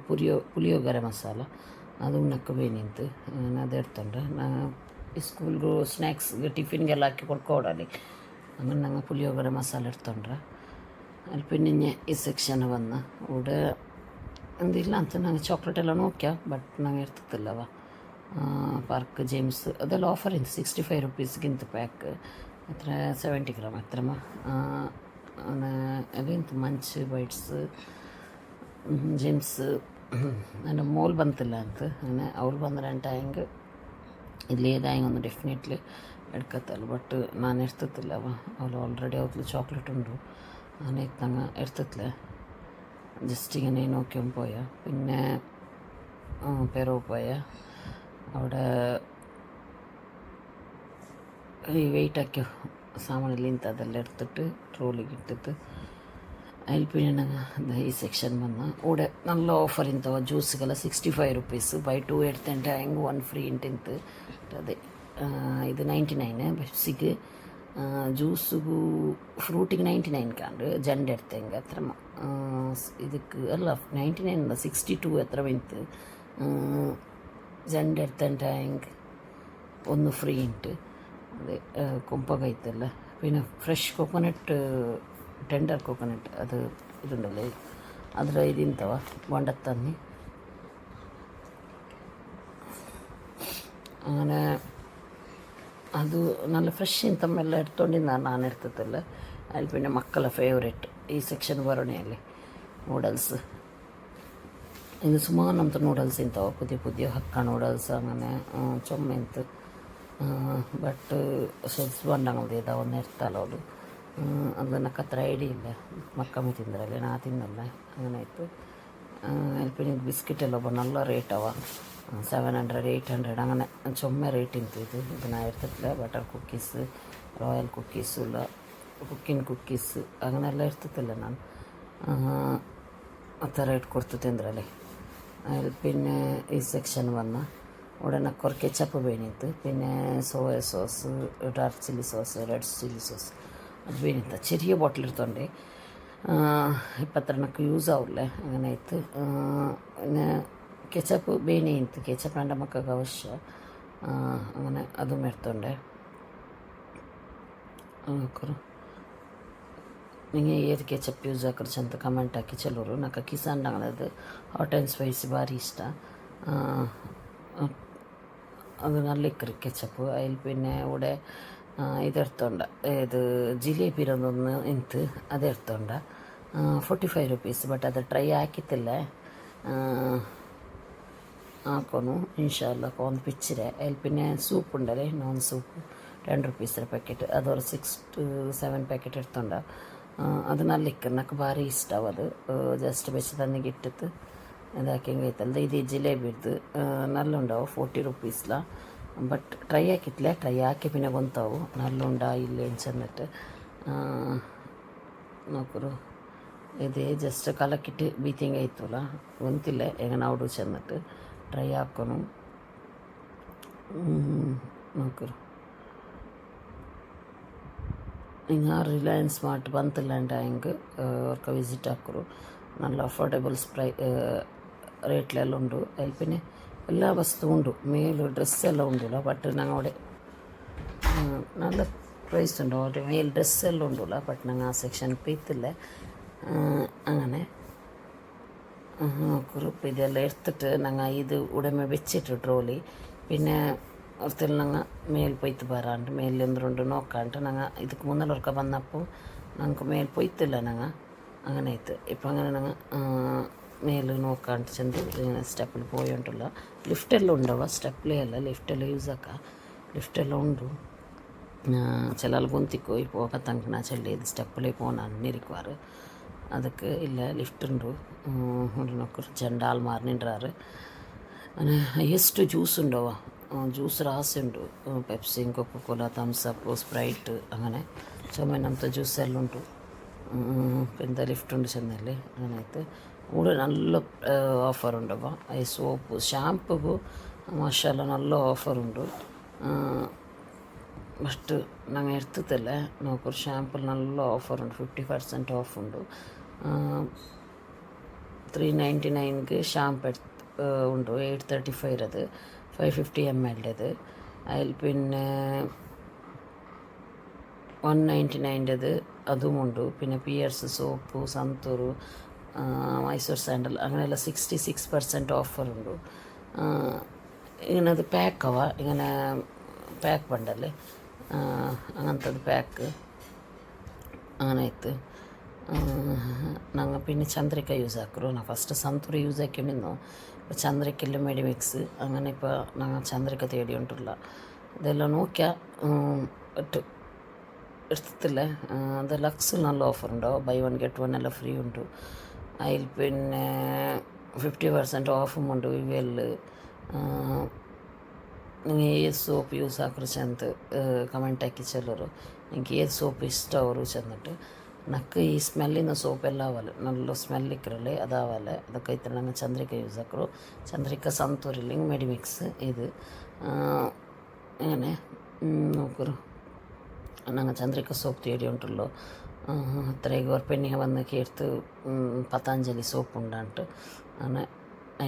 ಪುಳಿಯೋಗರೆ ಮಸಾಲ ಅದು ಉಣ್ಣಕ್ಕೆ ಬೇನಿತ್ತು ನಾನು ಅದು എടുത്തോണ്ട് ಸ್ಕೂಲ್ಗೂ ಸ್ನ್ಯಾಕ್ಸ್ಗೆ ಟಿಫಿನ್ಗೆಲ್ಲ ಹಾಕಿ ಕೊಡ್ಕೊಡಲಿ അങ്ങനെ ഞങ്ങൾ ಪುಳಿಯೋಗರೆ ಮಸಾಲ എടുത്തോണ്ട് ಅಲ್ಲಿ പിന്നെ ಈ ಸೆಕ್ಷನ್ വന്ന് ഇവിടെ എന്തില്ല ಅಂತ ನಂಗೆ ಚಾಕ್ಲೇಟ್ ಎಲ್ಲ ನೋಕ್ಯ ಬಟ್ ನಂಗೆ ಇರ್ತಿತ್ತಿಲ್ಲವ ಪಾರ್ಕ್ ಜೇಮ್ಸ್ ಅದೆಲ್ಲ ಆಫರ್ ಇಂತು 65 ರೂಪೀಸ್ಗಿಂತ ಪ್ಯಾಕ್ ಹತ್ರ 70 ಗ್ರಾಮ್ ಹತ್ರ ಅದಿಂತು ಮಂಚ್ ಬೈಟ್ಸ್ ಜೇಮ್ಸ್ ನನ್ನ ಮೋಲ್ ಬಂತಿಲ್ಲ ಅಂತ അങ്ങനെ ಅವಳು ಬಂದ್ರೆ ಅಂತ ಹೆಂಗೆ ಇಲ್ಲಿ ಏದಾಗಿ ಒಂದು ಡೆಫಿನೆಟ್ಲಿ എടുക്കತ್ತಲ್ಲ ಬಟ್ ನಾನು ಇರ್ತಿತ್ತಿಲ್ಲವ ಅವಳು ಆಲ್ರೆಡಿ ಅವತ್ತು ಚಾಕ್ಲೇಟ್ ಉಂಟು ನಾನು ನಂಗೆ ಇರ್ತಿತ್ಲೆ ജസ്റ്റ് ഇങ്ങനെ നോക്കിയും പോയ പിന്നെ പെറോ പോയ അവിടെ ഈ വെയിറ്റാക്കിയ സാമാനെല്ലാം ಇಂತ ಅದೆಲ್ಲ എടുത്തിട്ട് ട്രോളിಗೆ ഇട്ടിട്ട് അതിൽ പിന്നെ ഞങ്ങൾ ഈ സെക്ഷൻ വന്ന ഇവിടെ നല്ല ഓഫർ ಇಂತವ ಜ್ಯೂಸ್ಗೆಲ್ಲ 65 ರೂಪೀಸ್ ಬೈ 2 എടുത്തಂటే ಹೆಂಗೆ 1 ಫ್ರೀ ಇಂತಿಂತು ಅದೇ ಇದು 99 ಬೆಪ್ಸಿಗೆ ಜ್ಯೂಸಿಗೂ ಫ್ರೂಟಿಗೆ 99 ಕಾಂಡು ಜಂಡ್ ಎಡ್ತೆಂಗೆ ಹತ್ರ ಇದಕ್ಕೆ ಅಲ್ಲ 99 62 ಹತ್ರ ಬಂತು ಜಂಡ್ ಎಡ್ತಂಟ ಹೆಂಗೆ 1 ಫ್ರೀ ಉಂಟು ಅದೇ ಕೊಂಪಗೈತಲ್ಲ പിന്നെ ಫ್ರೆಶ್ ಕೋಕೋನಟ್ ಟೆಂಡರ್ ಕೋಕೋನಟ್ ಅದು ಇದುಂಡಲ್ಲ ಅದರ ಇದಿಂತವ ಬೊಂಡತ್ತನ್ನಿ അങ്ങനെ ಅದು നല്ല ಫ್ರೆಶ್ ಇಂತಮ್ಮೆಲ್ಲ എടുത്തോണ്ടിരുന്ന ನಾನು എടുത്തിട്ടില്ല അതിൽ പിന്നെ മക്കളെ ഫേവറേറ്റ് ಈ ಸೆಕ್ಷನ್ ಬರೋಣೆಯಲ್ಲಿ ನೂಡಲ್ಸ್ ಇದು ಸುಮಾರು ನಮ್ಮದು ನೂಡಲ್ಸ್ ಇಂತವ ಪುದಿಯ ಹಕ್ಕ ನೂಡಲ್ಸ್ അങ്ങനെ ಚೊಮ್ಮೆ ಇಂತು ಬಟ್ ಸ್ವಲ್ಪ ಬಂಡಂಗಲ್ದು ಇದಾವ ಒಂದು ಇರ್ತಲ್ಲ ಅವಳು ಅದು ನಕ್ಕ ಹತ್ರ ಐಡಿಯ ಇಲ್ಲ ಮಕ್ಕಮ್ಮಿ ತಿಂದ್ರಲ್ಲಿ ನಾ ತಿನ್ನಲ್ಲ അങ്ങനെ ಆಯಿತು അതിൽ പിന്നെ ബിസ്ക്കറ്റ് ಎಲ್ಲ നല്ല ರೇಟ್ ಅವ 700 800 അങ്ങനെ ചുമ്മാ റേറ്റ് ಇಂತು ಇದು ನಾ ಇರ್ತಿರ್ತಿಲ್ಲ ಬಟರ್ ಕುಕ್ಕೀಸ್ ರಾಯಲ್ ಕುಕ್ಕೀಸು ಇಲ್ಲ ಕುಕ್ಕಿನ್ ಕುಕ್ಕೀಸ್ അങ്ങനെಲ್ಲ ಇರ್ತಿತ್ತಿಲ್ಲ ನಾನು ಆ ಥರ ರೇಟ್ ಕೊಡ್ತು ತಿಂದ್ರಲ್ಲಿ അതിൽ പിന്നെ ഈ സെക്ഷൻ വന്ന ഇവിടെ നക്കൊരു കെച്ചപ്പ് വേണിത്ത് പിന്നെ soya sauce dark chilli sauce red chilli sauce അത് വേണിത്ത ചെറിയ ബോട്ടിൽ എടുത്തോണ്ടേ ഇപ്പം അത്ര എനിക്ക് യൂസ് ആവില്ലേ അങ്ങനെ ആയിട്ട് പിന്നെ ಕೆಚಪ್ ಬೇನೆ ಇಂತು ಕೆಚಪ್ എൻ്റെ മക്കൾക്ക് ആവശ്യ അങ്ങനെ അതും എടുത്തോണ്ടേ ನೋಡ್ಕೊರು ನಿಂಗೆ ಏದು ಕೆಚಪ್ ಯೂಸ್ ಹಾಕರ್ಚ್ ಅಂತ ಕಮೆಂಟ್ ಹಾಕಿ ಚಲೋರು నాకు ಕಿಸಾನ್ ಅದು ಹಾಟ್ ಆ್ಯಂಡ್ ಸ್ಪೈಸಿ ಭಾರಿ ಇಷ್ಟ അത് നല്ല ഇക്കറി കെച്ചപ്പ് അതിൽ പിന്നെ ഇവിടെ ഇതെടുത്തോണ്ട ഇത് ജിലേബിരൊന്നൊന്ന് ಇಂತು ಅದು എടുത്തോണ്ട 45 ರುಪೀಸ್ ಬಟ್ ಅದು ಟ್ರೈ ಹಾಕಿತ್ತಿಲ್ಲ ಹಾಕೋನು ಇನ್ಶಾಲ್ಲ ಒಂದು ಪಿಚ್ಚರೆ അതിൽ പിന്നെ സൂപ്പ് ഉണ്ടല്ലേ നോൺ സൂപ്പ് 2 ರುಪೀಸ್ ಪ್ಯಾಕೆಟ್ ಅದೊರು 6 to 7 ಪ್ಯಾಕೆಟ್ എടുത്തോണ്ട ಅದು നല്ല ಇಕ್ಕರು నాకు ಭಾರಿ ಇಷ್ಟ ಅದು ಜಸ್ಟ್ ಬೆಚ್ಚ ತಣ್ಣಿಗೆ ಇಟ್ಟಿತ್ತು ಇದಾಕಿಂಗೆ ಐತಲ್ದ ಇದು ಜಿಲೇಬಿದು നല്ല ഉണ്ടാവും 40 ರುಪೀಸ್ಲ ಬಟ್ ಟ್ರೈ ಹಾಕಿತ್ಲೆ ಟ್ರೈ ಹಾಕಿ പിന്നെ ಗೊಂತಾವು നല്ല ഉണ്ടാ ಇಲ್ಲೇ ചെന്നിട്ട് നോക്കൂ ಇದೇ ಜಸ್ಟ್ ಕಲಕಿಟ್ಟು ಬೀತಿಂಗ್ ಆಯ್ತಲ್ಲ ಗೊಂತಿಲ್ಲ ಹೆಂಗೆ ನಾವು ಚೆന്നിട്ട് ಟ್ರೈ ಹಾಕೋನು നോക്കൂ നിങ്ങൾ റിലയൻസ് സ്മാർട്ട് ಬಂತಿಲ್ಲಂಟಾಯಂಗೆ ಅವ್ರಿಗೆ ವಿಸಿಟ್ ಹಾಕರು നല്ല ಅಫೋರ್ಡಬಲ್ ರೇಟ್ಲೆಲ್ಲ ಉಂಟು ಅಲ್ಲಿ പിന്നെ എല്ലാ ವಸ್ತು ಉಂಟು ಮೇಲು ಡ್ರೆಸ್ ಎಲ್ಲ ಉಂಟಲ್ಲ ಬಟ್ ഞങ്ങളുടെ നല്ല പ്രൈസ് ഉണ്ട് ഒരു മേൽ ഡ്രസ്സ് എല്ലാം ഉണ്ടല്ല ബട്ട് ഞങ്ങൾ ആ സെക്ഷനിൽ പോയിത്തില്ല അങ്ങനെ കുറിപ്പ് ഇതെല്ലാം എടുത്തിട്ട് ഞങ്ങൾ ഇത് ഉടമ വെച്ചിട്ട് ട്രോലി പിന്നെ ഒരിക്കൽ ഞങ്ങൾ മേൽ പോയിട്ട് വരാണ്ട് മേലിൽ എന്തുകൊണ്ട് നോക്കാണ്ട് ഞങ്ങൾ ಇದಕ್ಕೆ മുന്നിലൊക്കെ വന്നപ്പോൾ ഞങ്ങൾക്ക് മേൽ പോയിത്തില്ല ഞങ്ങൾ അങ്ങനെ ആയിട്ട് ഇപ്പം അങ്ങനെ ഞങ്ങൾ മേൽ നോക്കാണ്ട് ചെന്ന് ഇങ്ങനെ സ്റ്റെപ്പിൽ പോയോണ്ടല്ല ലിഫ്റ്റെല്ലാം ഉണ്ടാവുക സ്റ്റെപ്പിലേ അല്ല ലിഫ്റ്റെല്ലാം യൂസ് ആക്കാം ലിഫ്റ്റെല്ലാം ഉണ്ട് ചില ആൾ ಗೊಂತಿക്കೋ ഇപ്പോൾ ಹೋಗತ್ತಂಕ ಚೆಲ್ಲಿದ್ದು സ്റ്റെപ്പിലേ പോകാൻ അന്നിരിക്കുവാറ് ಅದಕ್ಕೆ ಇಲ್ಲ ಲಿಫ್ಟ್ ಉಂಡು ನೋಡ್ರಿ ಜಂಡಾಲ್ ಮಾರ್ನಿಂಡ್ರಾರು ಎಷ್ಟು ಜ್ಯೂಸ್ ഉണ്ടോ ജ്യൂസ് റാസ് ഉണ്ട് പെപ്സി കൊക്കോല തംസപ്പ് സ്പ്രൈറ്റ് അങ്ങനെ ചുമനത്തെ ജ്യൂസ് എല്ലാം ഉണ്ട് എന്താ ലിഫ്റ്റ് ഉണ്ട് ചെന്നല്ലേ അങ്ങനെ ആയിട്ട് കൂടെ നല്ല ഓഫർ ഉണ്ടപ്പോൾ ഈ സോപ്പ് ഷാംപൂക്ക് മാഷാല്ല നല്ല ഓഫറുണ്ട് ಫಸ್ಟ್ ನಂಗೆ ಇರ್ತಿತ್ತಲ್ಲ ನೋಡ್ಕೊರು ಶ್ಯಾಂಪಲ್ നല്ല ഓഫർ ഉണ്ട് 50% ഓഫ് ഉണ്ട് 399ಗೆ ഷാമ്പു ഉണ്ട് 835 അത് 550 ml അതിൽ പിന്നെ 199 അതുമുണ്ട് പിന്നെ Pears soap Santoor Mysore sandal അങ്ങനെയുള്ള 66% ഓഫറുണ്ട് ഇങ്ങനെ അത് പാക്കവ ഇങ്ങനെ ಪ್ಯಾಕ್ ಬಂಡಲ್ಲಿ അങ്ങനത്തത് ಪ್ಯಾಕ್ അങ്ങനെ ആയിട്ട് ഞങ്ങൾ പിന്നെ ചന്ദ്രിക യൂസ് ആക്കറു ഞാൻ ഫസ്റ്റ് സന്തൂർ യൂസ് ആക്കിയിരുന്നു ഇപ്പോൾ ചന്ദ്രിക്കയിൽ മെഡിമിക്സ് അങ്ങനെ ഇപ്പോൾ ഞങ്ങൾ ചന്ദ്രിക തേടിയിട്ടുള്ള ഇതെല്ലാം നോക്കിയാൽ എടുത്തില്ല അത് ലക്സിൽ നല്ല ഓഫർ ഉണ്ടാവും ബൈ 1 get 1 എല്ലാം ഫ്രീ ഉണ്ട് അതിൽ പിന്നെ 50% ഓഫും ഉണ്ട് വിവയിൽ നിങ്ങൾ ഏത് സോപ്പ് യൂസ് ആക്കുറിച്ച് ಅಂತ ಕಮೆಂಟ್ ಹಾಕಿ ಚೆಲ್ಲರು ನಿಂಗೆ ಏದು ಸೋಪ್ ಇಷ್ಟ ಅವರು ಚೆന്നിട്ട് ನಕ್ಕೆ ಈ ಸ್ಮೆಲ್ಲಿನ ಸೋಪ್ ಎಲ್ಲ ಅವಲ್ಲ നല്ല ಸ್ಮೆಲ್ ಇಕ್ಕರಲ್ಲೇ ಅದಾವಲ್ಲ ಅದಕ್ಕೈತೆ ನಂಗೆ ಚಂದ್ರಿಕ ಯೂಸ್ ಹಾಕರು ಚಂದ್ರಿಕ ಸಂತೂರಿಲ್ಲಿ ಮೆಡಿಮಿಕ್ಸ್ ಇದು അങ്ങനെ നോക്കൂ ನಂಗೆ ಚಂದ್ರಿಕ ಸೋಪ್ ತೇಡಿ ಉಂಟುള്ളೋ ಅത്രയും ഒരു പെണ്ണിಗೆ വന്ന് കേട്ട് പതഞ്ജലി സോപ്പ് ഉണ്ടാണ്ട് അങ്ങനെ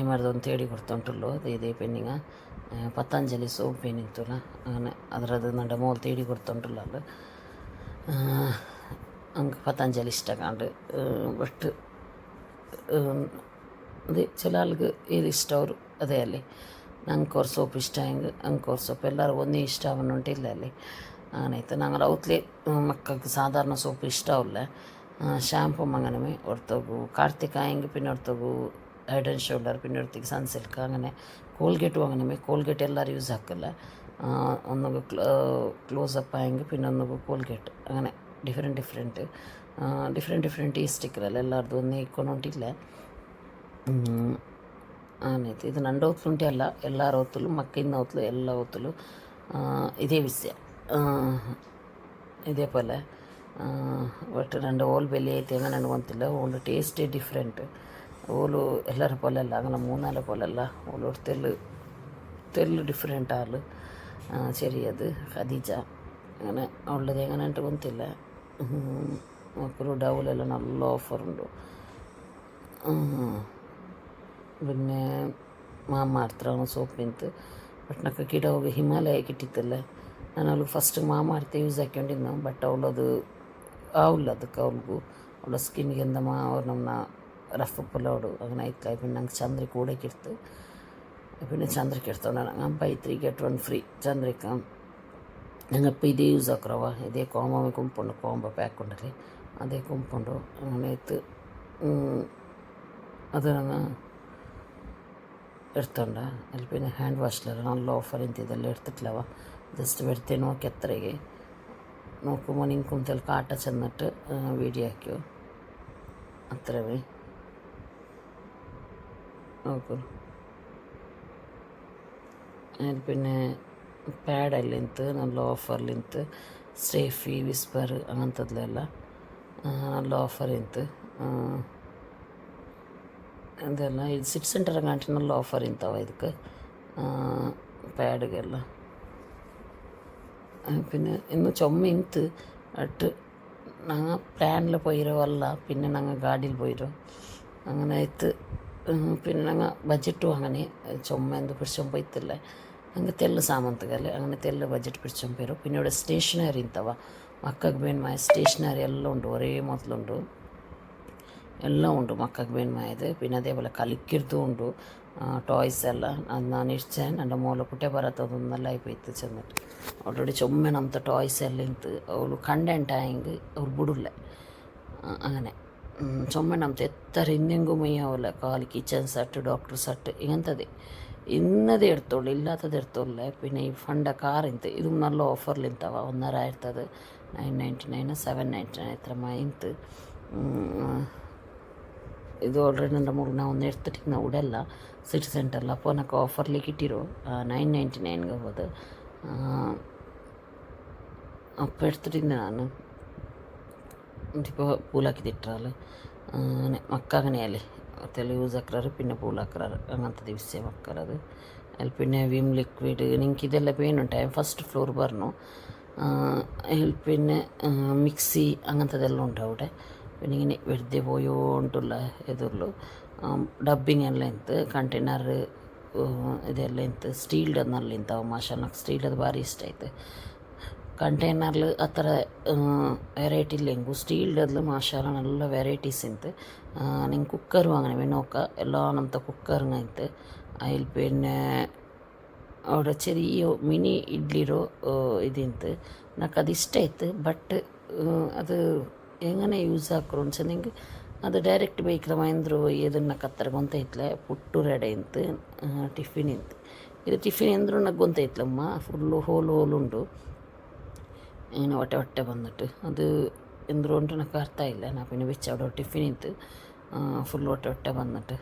ಐಮರ್ದೊಂದು ತೇಡಿ ಕೊಡ್ತುಂಟುള്ളൂ ಅದು ಇದೇ ಪೆಣ್ಣಿಗೆ ಪತಂಜಲಿ ಸೋಪ್ ಏನಿತ್ತಲ್ಲ അങ്ങനെ ಅದರದ್ದು ನಂಡ ಮೋಲ್ ತೇಡಿ ಕೊಡ್ತುಂಟುಲ್ಲ ಅದು ಹಂಗೆ ಪತಂಜಲಿ ಇಷ್ಟ ಕಾಂಡು ಬಟ್ ಅದೇ ചില ആൾക്ക് ഏത് ഇഷ്ടം ಅವರು ಅದೇ ಅಲ್ಲಿ ನಂಗೆ ಅವ್ರ ಸೋಪ್ ಇಷ್ಟ ಹೆಂಗೆ ಅಂಗೆ ಅವ್ರ ಸೋಪ್ ಎಲ್ಲರೂ ಒಂದೇ ಇಷ್ಟ ಅವನುಂಟಿಲ್ಲ ಅಲ್ಲಿ അങ്ങനെയായിട്ട് ഞങ്ങൾ ഔത്ലേ മക്കൾക്ക് സാധാരണ സോപ്പ് ഇഷ്ടാവില്ല ഷാമ്പു അങ്ങനെ ഒടുത്തോക്കു കാർത്തികായെങ്കിൽ പിന്നെ ഒടുത്തോക്കു ഹെഡ് ആൻഡ് ഷോൾഡർ പിന്നെ ഒടുത്തേക്ക് സൺസിൽക്ക് അങ്ങനെ കോൾഗേറ്റും അങ്ങനെ കോൾഗേറ്റ് എല്ലാവരും യൂസ് ആക്കില്ല ഒന്നുകു ക്ലോസപ്പ് ആയെങ്കിൽ പിന്നെ ഒന്നുകു കോൾഗേറ്റ് അങ്ങനെ ഡിഫറെൻറ്റ് ടേസ്റ്റ് ಇಕ್ಕರಲ್ಲ ಎಲ್ಲರದು ಒಂದೇ ಇಕ್ಕೊಂಡೊಂಟಿಲ್ಲ അങ്ങനെയായിട്ട് ഇത് രണ്ട് ಔತ್ಲುಂಟೆ ಅಲ್ಲ ಎಲ್ಲರ ಔತ್ಲು ಮಕ್ಕಿನ ಔತ್ಲು ಎಲ್ಲ ಔತ್ಲು ಇದೇ ವಿಷಯ ഇതേപോലെ ಒಟ್ಟು രണ്ട് ಓಲ್ ಬೆಲೆ ಐತೆ ಹೆಂಗೆ ನನಗೆ ಗೊತ್ತಿಲ್ಲ ಓಲು ಟೇಸ್ಟೇ ಡಿಫ್ರೆಂಟ್ ಓಲು ಎಲ್ಲರ ಪೋಲೆಲ್ಲ ಹಂಗಲ್ಲ ಮೂನಾಲ ಪೋಲೆಲ್ಲ ಓಲು ಒಡ್ತೆಲ್ಲ തെല്ല് ഡിഫറെൻ്റ് ആള് ചെറിയത് ഖദീജ അങ്ങനെ ഉള്ളത് എങ്ങനെയായിട്ട് ಗೊತ್ತಿಲ್ಲ. നോക്കൊരു ഡൗലെല്ലാം നല്ല ഓഫറുണ്ട്. പിന്നെ ಮಾಮಾರ್ತ್ರ ಸೋಪಿಂತು ಬಟ್ ನಕ್ಕ ಗಿಡ ಹೋಗಿ ಹಿಮಾಲಯ ಕಿಟ್ಟಿತ್ತಲ್ಲ ನಾನು ಅವ್ಳಿಗೆ ಫಸ್ಟ್ ಮಾಮಾರ್ತ ಯೂಸ್ ಹಾಕ್ಕೊಂಡಿದ್ದು ಬಟ್ ಅವಳದು ಆವಿಲ್ಲ ಅದಕ್ಕೆ ಅವ್ಳಿಗೂ ಅವಳ ಸ್ಕಿನ್ಗೆ ಎಂದ ಅವ್ರು ನಮ್ಮನ್ನ ರಫ್ ಪುಲೋಡು അങ്ങനെ ആയിട്ടില്ല. പിന്നെ ഞങ്ങൾക്ക് ചന്ദ്രിക കൂടെയൊക്കെ എടുത്ത് പിന്നെ ചന്ദ്രിക എടുത്തോണ്ടാണ് ഞാൻ ബൈ 3 get 1 ഫ്രീ ചന്ദ്രിക ഞങ്ങളിപ്പോൾ ഇതേ യൂസ് ആക്കുറವ ಇದೇ ಕಾಂಬೋ ಕೊಂಪುಂಡು ಕಾಂಬೋ ಪ್ಯಾಕ್ ಉಂಡಲ್ಲಿ ಅದೇ ಕೊಂಪುಂಡು അങ്ങനെ ಆಯ್ತು. അത് ഞങ്ങൾ എടുത്തോണ്ട അതിൽ പിന്നെ ഹാൻഡ് വാഷിലെല്ലാം നല്ല ഓഫർ ഇതെല്ലാം എടുത്തിട്ടില്ലവ ജസ്റ്റ് വരുത്തേ നോക്കി എത്രയ്ക്ക് നോക്കുമ്പോൾ നിങ്ങൾക്കും തെൽ കാട്ട ചെന്നിട്ട് വീഡിയോ ആക്കിയോ അത്രവേ നോക്കൂ. അതിൽ പിന്നെ ಪ್ಯಾಡಲ್ಲಿಂತ നല്ല ಆಫರ್ಲಿಂತ ಸ್ಟೇಫಿ ವಿಸ್ಪರ್ അങ്ങനത്തതിലെಲ್ಲ നല്ല ಆಫರ್ ಅದೆಲ್ಲ ಇದು ಸಿಟಿ ಸೆಂಟರ್ ಗಂಟೆ നല്ല ಆಫರ್ ಇಂತವ ಇದಕ್ಕೆ ಪ್ಯಾಡ್ಗೆಲ್ಲ. പിന്നെ ഇന്ന് ചുമ അട്ട് ഞങ്ങൾ പ്ലാനിൽ പോയിരവല്ല പിന്നെ ഞങ്ങൾ ഗാഡിയിൽ പോയിരോ അങ്ങനെ ആയിട്ട്. പിന്നെ ഞങ്ങൾ ബഡ്ജറ്റും അങ്ങനെ ചുമ എന്ത് പിടിച്ചോൻ പോയിത്തില്ല ಹಂಗೆ ತೆಲ್ಲು ಸಾಮಂತಗಲ್ಲಿ അങ്ങനെ ತೆಲ್ಲು ಬಜೆಟ್ പിടിച്ചോಂಪೇರು. പിന്നെ ഇവിടെ സ്റ്റേഷനറി ಇಂತವ ಮಕ್ಕಗೆ ಬೇನ್ಮಾಯ ಸ್ಟೇಷನರಿ ಎಲ್ಲ ಉಂಟು ഒരേ ಮೊದಲುಂಟು ಎಲ್ಲ ಉಂಟು ಮಕ್ಕಗೆ ಬೇನ್ಮಾಯದು. പിന്നെ അതേപോലെ കളിക്കിരുത്തും ഉണ്ട് ടോയ്സ് ಎಲ್ಲ ನಾನು ಇಷ್ಟೇ ನನ್ನ ಮೂಲ ಪುಟ್ಟೆ ಬರತ್ತದೊಂದೆಲ್ಲ ಆಯ್ತು ചെന്നിട്ട് ഓൾറെഡി ചുമ്മ നമത്തെ ടോയ്സ് എല്ലാം ಇಂತು ಅವಳು ಕಂಡೆಂಟ್ ಆಯಂಗೆ ಅವ್ರು ಬಿಡಲ್ಲ അങ്ങനെ ചുമ്മ ನಮ್ದು എത്ര ಇನ್ನೆಂಗೂ ಮೈಯಾವಲ್ಲ ಕಾಲು ಕಿಚನ್ ಸೆಟ್ ಡಾಕ್ಟರ್ ಸೆಟ್ ഇങ്ങനത്തത് ഇന്നതേ എടുത്തോളൂ ഇല്ലാത്തത് എടുത്തോളൂ. പിന്നെ ഈ ഫണ്ട കാറിಂತ ಇದು നല്ല ഓഫറിലിಂತವ 1.5 ಇರ್ತದೆ 999 799 എത്ര മൈൻത്ത്. ಇದು ಆಲ್ರೆಡಿ ನನ್ನ ಮೂರು ನಾವು ಒಂದು എടുത്തിട്ട് ನಾವು ಉಡಲ್ಲ ಸಿಟಿ ಸೆಂಟರ್ಲ അപ്പോൾ ನನಗೆ ಆಫರ್ಲಿಗೆ ಇಟ್ಟಿರೋ 999ಗೆ ಹೋಗೋದು അപ്പോൾ എടുത്തിട്ടിരുന്ന ನಾನು ഇപ്പോൾ പൂലാക്കിതിട്ടാൽ അങ്ങനെ മക്കങ്ങനെയല്ലേ തെല് യൂസ് ആക്കാറ് പിന്നെ പൂളാക്കാറ് അങ്ങനത്തെ ദിവസം വെക്കാറത്. അതിൽ പിന്നെ വിം ലിക്വിഡ് നിങ്ങൾക്ക് ഇതെല്ലാം പേനുണ്ടായി ഫസ്റ്റ് ഫ്ലോർ പറഞ്ഞു. അതിൽ പിന്നെ മിക്സി അങ്ങനത്തതെല്ലാം ഉണ്ട് അവിടെ. പിന്നെ ഇങ്ങനെ വെറുതെ പോയോണ്ടുള്ള ഇതുള്ളൂ ಡಬ್ಬಿಂಗ್ ಎಲ್ಲ ಇಂತು ಕಂಟೈನರ್ ಇದೆಲ್ಲ ಇಂತು ಸ್ಟೀಲ್ಡನ್ನೆಲ್ಲ ಇಂತಾವ ಮಾಷಾ ನಂಗೆ ಸ್ಟೀಲ್ದು ಭಾರಿ ಇಷ್ಟ ಆಯ್ತು. ಕಂಟೈನರ್ಲು ಆ ಥರ ವೆರೈಟಿ ഇല്ലെങ്കു സ്റ്റീൽഡതിൽ മാഷാല നല്ല വെറൈറ്റീസ് ഉണ്ട്. നിങ്ങൾ കുക്കർ വാങ്ങണേ നോക്കുക എല്ലാ നമത്തെ കുക്കറിങ്ങനത്തെ. അതിൽ പിന്നെ അവിടെ ചെറിയ മിനി ഇഡ്ലിರೋ ഇದಿಂತು ನನಗದು ಇಷ್ಟ ಆಯ್ತು. ಬಟ್ ಅದು ಹೆಂಗನೆ ಯೂಸ್ ಹಾಕ್ರು ಅನ್ಸಂಗೆ ಅದು ಡೈರೆಕ್ಟ್ ಬೇಯ್ಕ್ರ ಮೈಂದ್ರು ಇದನ್ನ ಕತ್ತರ ಗೊಂತೈತ್ಲೆ ಪುಟ್ಟು ರೆಡೆ ಇಂತು ಟಿಫಿನ್ ಇಂತು ಇದು ಟಿಫಿನ್ ಎಂದ್ರು ನನಗೆ ಗೊಂತೈತ್ಲಮ್ಮ ಫುಲ್ಲು ಹೋಲು ഇങ്ങനെ ഒറ്റ വന്നിട്ട് അത് എന്തുകൊണ്ട് എനിക്ക് അർത്ഥമായില്ല. ഞാൻ പിന്നെ വെച്ച് അവിടെ ಟಿಫಿನ್ ಇಂತು ಫುಲ್ ಒಟ್ಟೆ ಬಂದ್ಬಿಟ್ಟು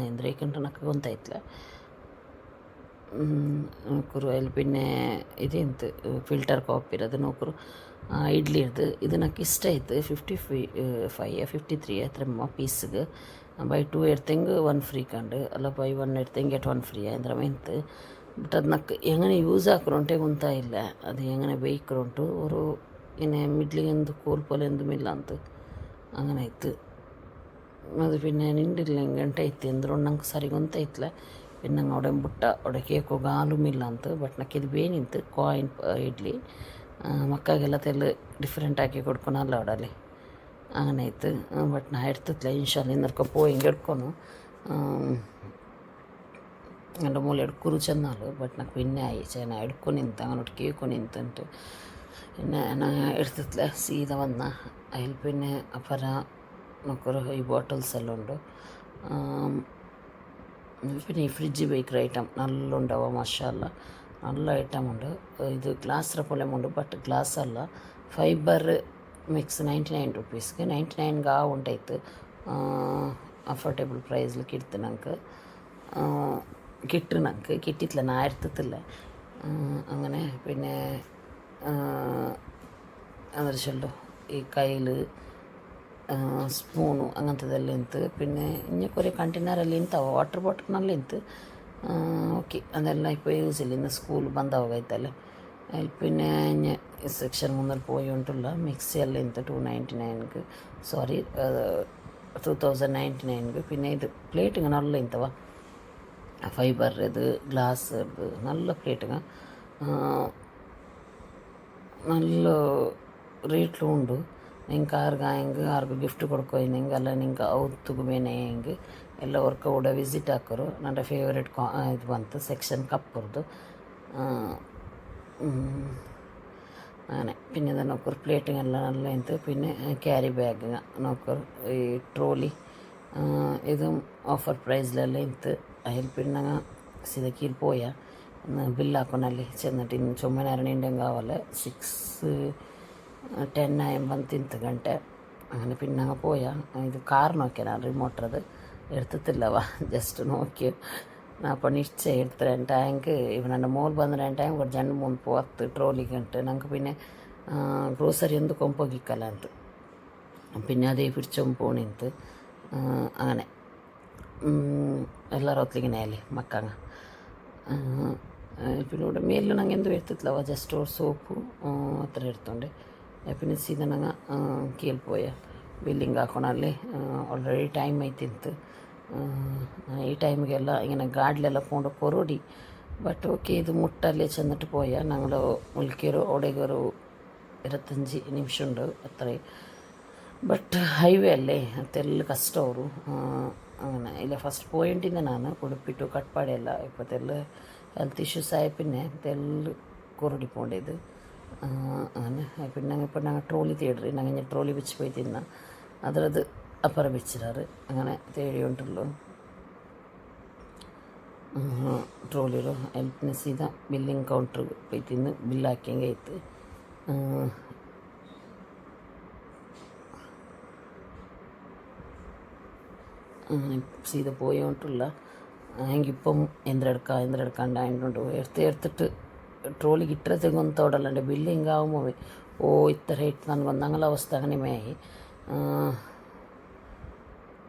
ಎಂದ್ರೇಕಂಡ್ರೆ ನನಗೆ ಗೊತ್ತಾಯ್ತಿಲ್ಲ. ನೋಕರು ಅಲ್ಲಿ പിന്നെ ಇದಿಂತು ಫಿಲ್ಟರ್ ಕಾಫಿ ಅದು ನೋಕರು ಇಡ್ಲಿ ಇದು ನನಗೆ ಇಷ್ಟ ಆಯ್ತು. 55 ಎത്ര ಪೀಸ್ಗೆ ಬೈ 2 എടുത്തെങ്കിൽ 1 ഫ്രീ കണ്ട് അല്ല ബൈ 1 എടുത്തെങ്കിൽ get 1 ಫ್ರೀ ಅಂದ್ರೆ ಮೆಂತು. ಬಟ್ ಅದು ನಕ್ಕೆ ಹೆಂಗನೆ ಯೂಸ್ ಹಾಕ್ರಂಟೆ ಗೊತ್ತಾಯಿಲ್ಲ ಅದು ಹೆಂಗನೆ ಬೇಯ್ಕ್ರಂಟು ಅವರು ഇങ്ങനെ മിഡ്ലിങ്ങെന്ത് കോൽപ്പോലെന്തുമില്ല ಅಂತ അങ്ങനെ ಆಯ್ತು. ಅದು പിന്നെ ನಿಂಡಿಲ್ಲ ಗಂಟೆ ಐತಿ ಅಂದ್ರು ನಂಗೆ ಸರಿ ಗೊತ್ತಾಯ್ತಲ್ಲ. പിന്നെ ನಂಗೆ അവിടെ ಬುಟ್ಟ അവിടെ ಕೇಕ್ ಗಾಲುಮಿಲ್ಲ ಅಂತ. ಬಟ್ ನಕ್ಕೆ ಇದು ಬೇನಿಂತು ಕಾಯಿನ್ ಇಡ್ಲಿ ಮಕ್ಕಗೆಲ್ಲ ತೆಲ್ಲು ಡಿಫ್ರೆಂಟ್ ಆಗಿ ಕೊಡ್ಕೊನಲ್ಲ ಅವಡಲ್ಲಿ അങ്ങനെ ಆಯ್ತು. ಬಟ್ ನಾ എടുത്തിട്ടില്ല ഇൻഷാല്ല ഇന്നൊക്കെ പോയി ಹಿಂಗೆ എടുക്കുന്നു എൻ്റെ മൂല എടുക്കുರು ചെന്നാല്. ബട്ട് నాకు പിന്നെ ആയി ഞാൻ എടുക്കും നിಂತ അങ്ങോട്ട് കേൾക്കും നിಂತಂಟು പിന്നെ ഞാൻ എടുത്തിട്ടില്ല സീത വന്ന. അതിൽ പിന്നെ അപ്പറ നോക്കൊരു ഈ ബോട്ടിൽസ് എല്ലാം ഉണ്ട്. പിന്നെ ഈ ഫ്രിഡ്ജ് ബേക്കറി ഐറ്റം നല്ല ഉണ്ടാവുക മാഷാല്ല നല്ല ഐറ്റം ഉണ്ട്. ഇത് ഗ്ലാസ് പോലെ ഉണ്ട് ബട്ട് ഗ്ലാസ് ಅಲ್ಲ ಫೈಬರ್ ಮಿಕ್ಸ್ 99 ರುಪೀಸ್ಗೆ 99ಗೆ ಆ ಉಂಟಾಯ್ತು. ಅಫೋರ್ಡೇಬಲ್ ಪ್ರೈಸ್ಲಿ കിട്ടും ನಂಗೆ ನಂಗೆ കിട്ടിയിട്ടില്ല ഞാൻ എടുത്തിട്ടില്ല അങ്ങനെ. പിന്നെ ಅಂದ್ರೆ ಚೊಲ್ಲು ಈ ಕೈಲ್ ಸ್ಪೂನು അങ്ങനത്തതെല്ലാം ಇಂತು. പിന്നെ ഇനി കുറേ ಕಂಟೈನರಲ್ಲಿ ಇಂತವ ವಾಟರ್ ಬಾಟಲ್ನಲ್ಲಿ ಇಂತು ഓക്കെ അതെല്ലാം ഇപ്പോൾ യൂസ് ഇല്ല, ഇന്ന് സ്കൂൾ ബന്ധമാകത്തല്ലേ. അതിൽ പിന്നെ ഞാൻ സെക്ഷൻ 3 പോയോണ്ടുള്ള മിക്സി എല്ലാം ಇಂತ 299ಗೆ ಸಾರಿ 2099ಗೆ. പിന്നെ ഇത് ಪ್ಲೇಟಿಗೆ നല്ല ಇಂತವ ಫೈಬರ್ ಇದು ಗ್ಲಾಸ್ ಇದು നല്ല ಪ್ಲೇಟಿಗೆ നല്ല ರೇಟ್ಲು ಉಂಡು. ನಿಂಗೆ ಆರ್ಗ ಗಿಫ್ಟ್ ಕೊಡ್ಕೊಯ್ನಿಂಗೆ ಅಲ್ಲ ನಿಂಗೆ ಅವತ್ತಿಗೆ ಬೇನೆ ಹಿಂಗೆ ಎಲ್ಲ ವರ್ಕ ಕೂಡ ವಿಸಿಟ್ ಹಾಕೋರು. ನನ್ನ ಫೇವ್ರೆಟ್ ಇದು ಬಂತು ಸೆಕ್ಷನ್ ಕಪ್ಪುರದು അങ്ങനെ. പിന്നെ ഇത് നോക്കൊരു പ്ലേറ്റിങ്ങെല്ലാം നല്ല ഇത്. പിന്നെ ക്യാരി ബാഗ് നോക്കൊരു ഈ ട്രോളി ഇതും ഓഫർ പ്രൈസിലെല്ലാം ഇത്. അതിൽ പിന്നെ സിതക്കിയിൽ പോയാൽ ബില്ലാക്കൊന്നല്ലേ ചെന്നിട്ട് ഇന്ന് ചുമ്മനാരണേൻ്റെ കാവല്ലേ 6:10 ആയപ്പം തിന്ത് ಗಂಟೆ. അങ്ങനെ പിന്നെ അങ്ങ് പോയാൽ ഇത് കാർ നോക്കിയാൽ ഞാൻ റിമോട്ടറത് എടുത്തിട്ടില്ലവ ജസ്റ്റ് നോക്കി അപ്പോൾ ನಿಶ್ಚಯ ಇಡ್ತಾರೆ ಟ್ಯಾಂಕ್ ಇವನನ್ನ ಮೋಲ್ ಬಂದರೆ ಟೈಮ್ ಕೊಟ್ಟು 2-3 ಪೋತ್ತು ಟ್ರೋಲಿಗೆ ಉಂಟು ನಂಗೆ. പിന്നെ ഗ്രോസറി എന്ത് കൊമ്പോക്കിക്കല്ല എന്ത് പിന്നെ അതേ പിടിച്ചൊമ്പ് പോണിന്ത്. അങ്ങനെ ಎಲ್ಲರ ಹೊತ್ಲಿಗೆ ಅല്ലേ ಮಕ್ಕಂಗ. പിന്നെ ഇവിടെ മേലിൽ ನಂಗೆ എന്തും എടുത്തിട്ടില്ലവ ജസ്റ്റ് ഒരു സോപ്പ് അത്ര എടുത്തോണ്ട്. പിന്നെ ಸೀದಾ ನಂಗೆ ಕೀಳ್ಪೋಯ ಬಿಲ್ಲಿಂಗ್ ಹಾಕೋಣಲ್ಲಿ ಆಲ್ರೆಡಿ ಟೈಮ್ ಐತಿಂತು. ಈ ಟೈಮಿಗೆಲ್ಲ ഇങ്ങനെ ಗಾಡ್ಲೆಲ್ಲ ಕೊಂಡು ಕೊರೋಡಿ. ಬಟ್ ಓಕೆ ಇದು ಮುಟ್ಟಲ್ಲೇ ചെന്നിട്ട് പോയാൽ ഞങ്ങൾ മുൽക്കിയൊരു ഓടേക്കൊരു 25 ನಿಮಿಷ ഉണ്ട് അത്ര. ಬಟ್ ಹೈವೇ ಅಲ್ಲೇ ತೆಲ್ಲ ಕಷ್ಟ ಅವರು. അങ്ങനെ ಇಲ್ಲ ಫಸ್ಟ್ പോയിട്ടില്ല ನಾನು ಉಡುಪಿ ಟು ಕಟ್ಪಾಡಿ ಎಲ್ಲ. ഇപ്പോൾ തെല്ല ഹെൽത്ത് ഇഷ്യൂസ് ആയ പിന്നെ തെല്ല കൊറടി പോണ്ടത്. അങ്ങനെ പിന്നെ ഞങ്ങൾ ഇപ്പോൾ ഞങ്ങൾ ട്രോളി തേടി ഞങ്ങൾ ട്രോളി വെച്ച് പോയി തിന്ന ಅದರದ್ದು ಅಪ್ಪರ ಬೆಚ್ಚಿರಾರು. അങ്ങനെ തേടി ഉണ്ടല്ലോ ട്രോളിയിലും. അതിൽ പിന്നെ സീദാ ബില്ലിങ് കൗണ്ടർ പോയി തിന്ന് ബില്ലാക്കിയെങ്കിൽ ആയിത്ത്. സീത പോയോണ്ടുള്ള ಹೆಂಗಿപ്പം ಎಂದ್ರೆಡ್ಕಾಂಡು എടുത്തിട്ട് ട്രോളിಗೆ ಇಟ್ಟರೆ ಒಂದು ತೋಡಲ್ಲಂಡೆ ಬಿಲ್ಲಿಂಗ್ ಆಗುಮವೆ ಓ ಇತ್ತ ರೇಟ್ ನನಗೊಂದು ಅಂಗಲ ಅವಸ್ಥೆ അങ്ങനെയായി.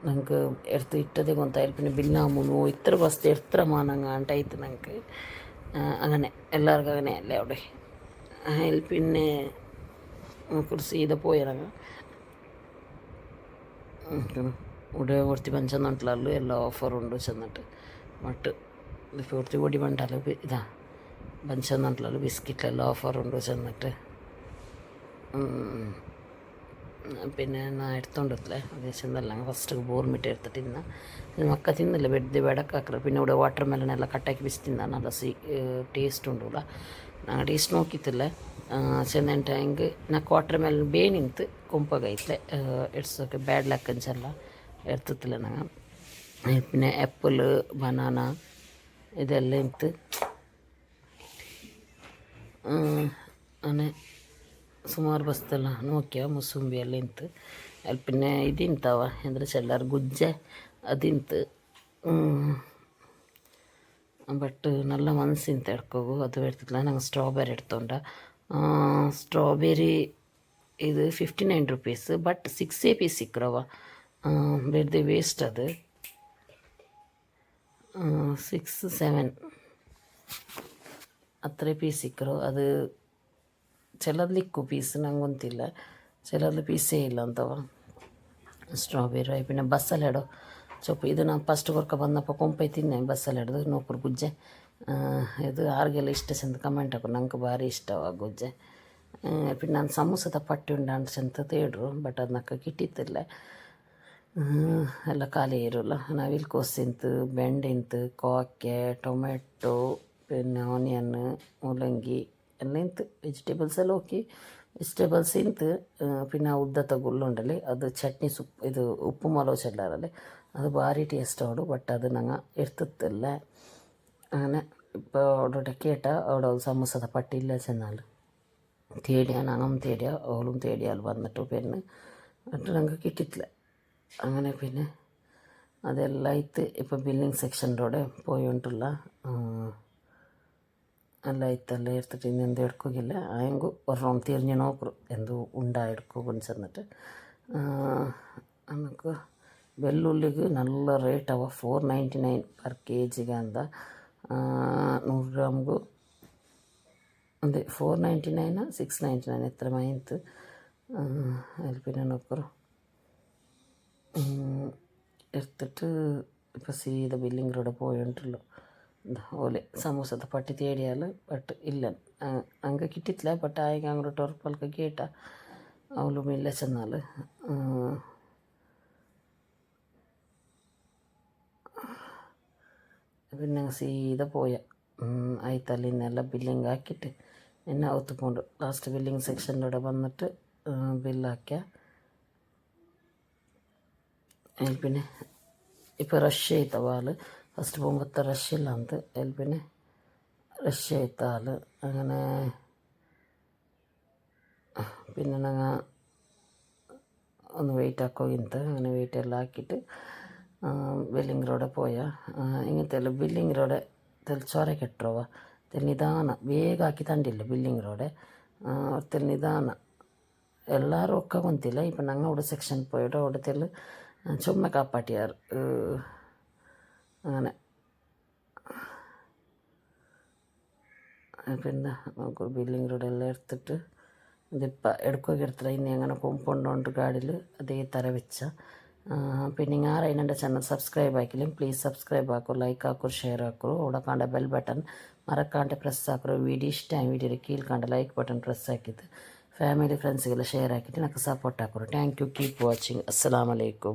ನಂಗೆ എടുത്ത് ഇട്ടതേ കൊണ്ടായാലും പിന്നെ ബില്ലാകുമ്പോൾ ഇത്ര വസ്തു എത്ര മാനങ്ങ ആണ്ടായിട്ട് ഞങ്ങൾക്ക്. അങ്ങനെ എല്ലാവർക്കും അങ്ങനെയല്ലേ അവിടെ. അതിൽ പിന്നെ കുറച്ച് സീത പോയാൽ ഇവിടെ കുറച്ച് പഞ്ചെന്നിട്ടുള്ളൂ എല്ലാ ഓഫറുണ്ട് ചെന്നിട്ട് മട്ട് കുറച്ച് കൂടി വേണ്ടല്ലോ ഇതാ പഞ്ചെന്നിട്ടുള്ളൂ ബിസ്ക്കറ്റിലെല്ലാം ഓഫറുണ്ട് ചെന്നിട്ട്. പിന്നെ ನಾ എടുത്തോണ്ടില്ലേ അത്യാവശ്യം ഫസ്റ്റ് ബോർമിട്ട് എടുത്തിട്ട് ഇന്ന് മക്ക ತಿನ್ನಿಲ್ಲ ಬೆಡ್ದು ಬೆಡಕಾಕ್ರೆ. പിന്നെ ഇവിടെ ವಾಟರ್ ಮೆಲನ್ ಎಲ್ಲ ಕಟ್ಟಾಕಿ ಬಿಸಿ ತಿಂದ നല്ല ಟೇಸ್ಟ್ ಉಂಡುಲ್ಲ. ನಾನು ಟೇಸ್ಟ್ ನೋಕಿತ್ತಿಲ್ಲ ಚೆಂದಂಟ ಹೆಂಗೆ ನಾಲ್ಕು ವಾಟರ್ ಮೆಲನ್ ಬೇನಿಂತು ಕೊಂಪಾಗೈತ್ಲೆ ಎಡ್ಸೋಕೆ ಬ್ಯಾಡ್ ಲೆಕ್ಕಂಚೆಲ್ಲ എടുത്തിട്ടില്ല ഞങ്ങൾ. പിന്നെ ആപ്പിൾ ബനാന ഇതെല്ലാം ഇട്ട് അങ്ങനെ ಸುಮಾರು ಬಸ್ತೆಲ್ಲ ನೋಕ್ಯ ಮುಸುಂಬಿ ಎಲ್ಲ ಇಂತು. ಅಲ್ಲಿ പിന്നെ ಇದಿಂತವ ಅಂದರೆ ಚೆಲ್ಲರ್ ಗುಜ್ಜೆ ಅದಿಂತು. ಬಟ್ നല്ല ಮನಸ್ಸಿಂತ ಎಡ್ಕೋಗು ಅದು എടുത്തിട്ടില്ല. ನಂಗೆ ಸ್ಟ್ರಾಬೆರಿ എടുത്തോണ്ട. ಸ್ಟ್ರಾಬೆರಿ ಇದು 59 ರುಪೀಸ್. ಬಟ್ 6 ಪೀಸ್ ಸಿಕ್ಕರವ ಬೆಡ್ದೆ ವೇಸ್ಟ್ ಅದು 6-7 ಅത്ര ಪೀಸ್ ಸಿಕ್ಕರು. ಅದು ചിലതിലിക്കു പീസ് ನಂಗೊಂತಿಲ್ಲ, ചിലതിൽ പീസേ ಇಲ್ಲ ಅಂತವ ಸ್ಟ್ರಾಬೆರಿ. പിന്നെ ಬಸ್ಸಲೆಡೋ ಚೊಪ್ಪು ಇದು ನಾನು ಫಸ್ಟ್ ಕೊರ್ಕ ಬಂದಪ್ಪ ಕೊಂಪೈ ತಿನ್ನೆ ಬಸ್ಸಲೆಡ್ದು ನೋಕರು ಗುಜ್ಜೆ. ಇದು ಆರಿಗೆಲ್ಲ ಇಷ್ಟ ಚೆಂದ ಕಮೆಂಟ್ ಹಾಕು, ನಂಗೆ ಭಾರಿ ಇಷ್ಟವ ಗುಜ್ಜೆ. പിന്നെ ನಾನು ಸಮೋಸದ ಪಟ್ಟಿ ಉಂಡು ಚೆಂದ ತೇಡ್ರು. ಬಟ್ ಅದನ್ನಕ್ಕ ಕಿಟ್ಟಿತ್ತಿಲ್ಲ, ಎಲ್ಲ ಖಾಲಿ ಇರೋಲ್ಲ. ನಾವಿಲ್ಲಿ ಕೋಸಿಂತು ಬೆಂಡಿಂತು ಕಾಕೆ ಟೊಮೆಟೊ പിന്നെ ಆನಿಯನ್ ಮೂಲಂಗಿ ಎಲ್ಲ ಇಂತು ವೆಜಿಟೇಬಲ್ಸ್ ಎಲ್ಲ ಓಕೆ. ವೆಜಿಟೇಬಲ್ಸ್ ಇಂತು പിന്നെ ಉದ್ದ ತಗೊಳ್ಳುಂಡಲ್ಲಿ ಅದು ಚಟ್ನಿ ಇದು ಉಪ್ಪು ಮೊಲವು ಚೆಲ್ಲಾರಲ್ಲಿ ಅದು ಭಾರಿ ಟೇಸ್ಟ್ ಅವಡು. ಬಟ್ ಅದು ನಂಗೆ ಇರ್ತಿತ್ತಿಲ್ಲ. അങ്ങനെ ഇപ്പോൾ അവിടെ കേട്ട അവിടെ സമൂസದ പട്ടി ഇല്ല ചെന്നാൽ തേടിയ ഞങ്ങളും തേടിയ അവളും തേടിയാൽ വന്നിട്ട് പിന്നെ എന്നിട്ട് ഞങ്ങൾക്ക് കിട്ടിയിട്ടില്ല. അങ്ങനെ പിന്നെ ಅದೆಲ್ಲ ಇತ್ತು. ഇപ്പോൾ ಬಿಲ್ಲಿಂಗ್ ಸೆಕ್ಷನ್ದೋಡೆ പോയോണ്ടുള്ള ಎಲ್ಲ ಇತ್ತಲ್ಲ എടുത്തിട്ട് ಇನ್ನೆಂದು എടുക്കുകയില്ല. ಹೆಂಗು ഒരു റൗണ്ട് തിരിഞ്ഞ് നോക്കರು ಎಂದು ಉಂಡ എടുക്കും ചെന്നിട്ട്. നമുക്ക് ಬೆಳ್ಳುಳ್ಳಿಗೆ നല്ല ರೇಟ್ ಅವ 499 per kg ಅಂದ. 100 ಗ್ರಾಮ್ಗೂ ಅದೇ 499 699 എത്ര മൈൻത്ത് അതിൽ പിന്നെ നോക്കറോ എടുത്തിട്ട് ഇപ്പോൾ സീത ബില്ലിംഗ് റോഡ് പോയിട്ടുള്ളൂ ഓലെ സമൂസത്തെ പട്ടി തേടിയാൽ ಬಟ್ ಇಲ್ಲ ಹಂಗೆ ಕಿಟ್ಟಿತ್ಲ ಬಟ್ ಆಯ್ಕೆ ಅಂಗ್ರೋಟ್ ಅವ್ರ ಪಲ್ಕ ಗೇಟ ಅವಳು ಮಿಲ್ಲ ಚೆನ್ನಲ್ಲ പിന്നെ സീത പോയ ആയിത്തല്ല ഇന്നെല്ലാം ബില്ലിങ് ആക്കിയിട്ട് എന്നെ ഒത്തുകൊണ്ട് ലാസ്റ്റ് ബില്ലിങ് സെക്ഷനിലൂടെ വന്നിട്ട് ബില്ലാക്കിയ അതിൽ പിന്നെ ഇപ്പോൾ റഷ് ചെയ്ത ആൾ ഫസ്റ്റ് പോകുമ്പോഴത്തെ റഷ് ഇല്ല ಅಂತ അതിൽ പിന്നെ റഷ് ചെയ്ത ആൾ അങ്ങനെ പിന്നെ ഞങ്ങൾ ഒന്ന് വെയിറ്റ് ആക്കോಗಿಂತ അങ്ങനെ വെയിറ്റ് എല്ലാം ആക്കിയിട്ട് ബില്ലിംഗ് റോഡ് പോയാൽ ഇങ്ങനത്തെ എല്ലാം ബില്ലിംഗ് റോഡ് തെൽച്ചോര ಕೆಟ್ಟರವ ತೆಲ್ ನಿಧಾನ ಬೇಗ ಹಾಕಿ ತಂಡಿಲ್ಲ ಬಿಲ್ಲಿಂಗ್ ರೋಡೆ ತೆಲ್ ನಿಧಾನ ಎಲ್ಲರೂ ಒಕ್ಕ ಕುಂತಿಲ್ಲ ಇಪ್ಪ ನಂಗೆ അവിടെ സെക്ഷൻ പോയിട്ട് അവിടെ തെല്ല് ചുമ്മാ കാപ്പാട്ടിയാർ അങ്ങനെ പിന്നെ നമുക്ക് ബില്ലിംഗ് റോഡെല്ലാം എടുത്തിട്ട് ഇതിപ്പോൾ എടുക്കുകയൊക്കെ എടുത്തില്ല ഇനി അങ്ങനെ കൊണ്ടുകൊണ്ട് ഗാഡിയിൽ അതേ ಥರ വെച്ച പിന്നെ നിങ്ങൾ ആരെയും എൻ്റെ ചാനൽ സബ്സ്ക്രൈബ് ആക്കില്ല പ്ലീസ് സബ്സ്ക്രൈബ് ആക്കൂ ലൈക്ക് ആക്കൂ ഷെയർ ആക്കൂ അവിടെ കാണ്ട ಬೆಲ್ ಬಟನ್ ಮರಕಾಂಡೆ ಪ್ರೆಸ್ ಹಾಕರು ವಿಡಿಯೋ ಇಷ್ಟ ವಿಡಿಯೋಗೆ ಕೀಳ್ಕಂಡ ಲೈಕ್ ಬಟನ್ ಪ್ರೆಸ್ ಹಾಕಿದ್ದು ಫ್ಯಾಮಿಲಿ ಫ್ರೆಂಡ್ಸ್ಗೆಲ್ಲ ಶೇರ್ ಹಾಕಿಟ್ಟು ನನಗೆ ಸಪೋರ್ಟ್ ಹಾಕೋರು ಥ್ಯಾಂಕ್ ಯು ಕೀಪ್ ವಾಚಿಂಗ್ ಅಸ್ಸಲಾಮ್ ಅಲೈಕುಮ್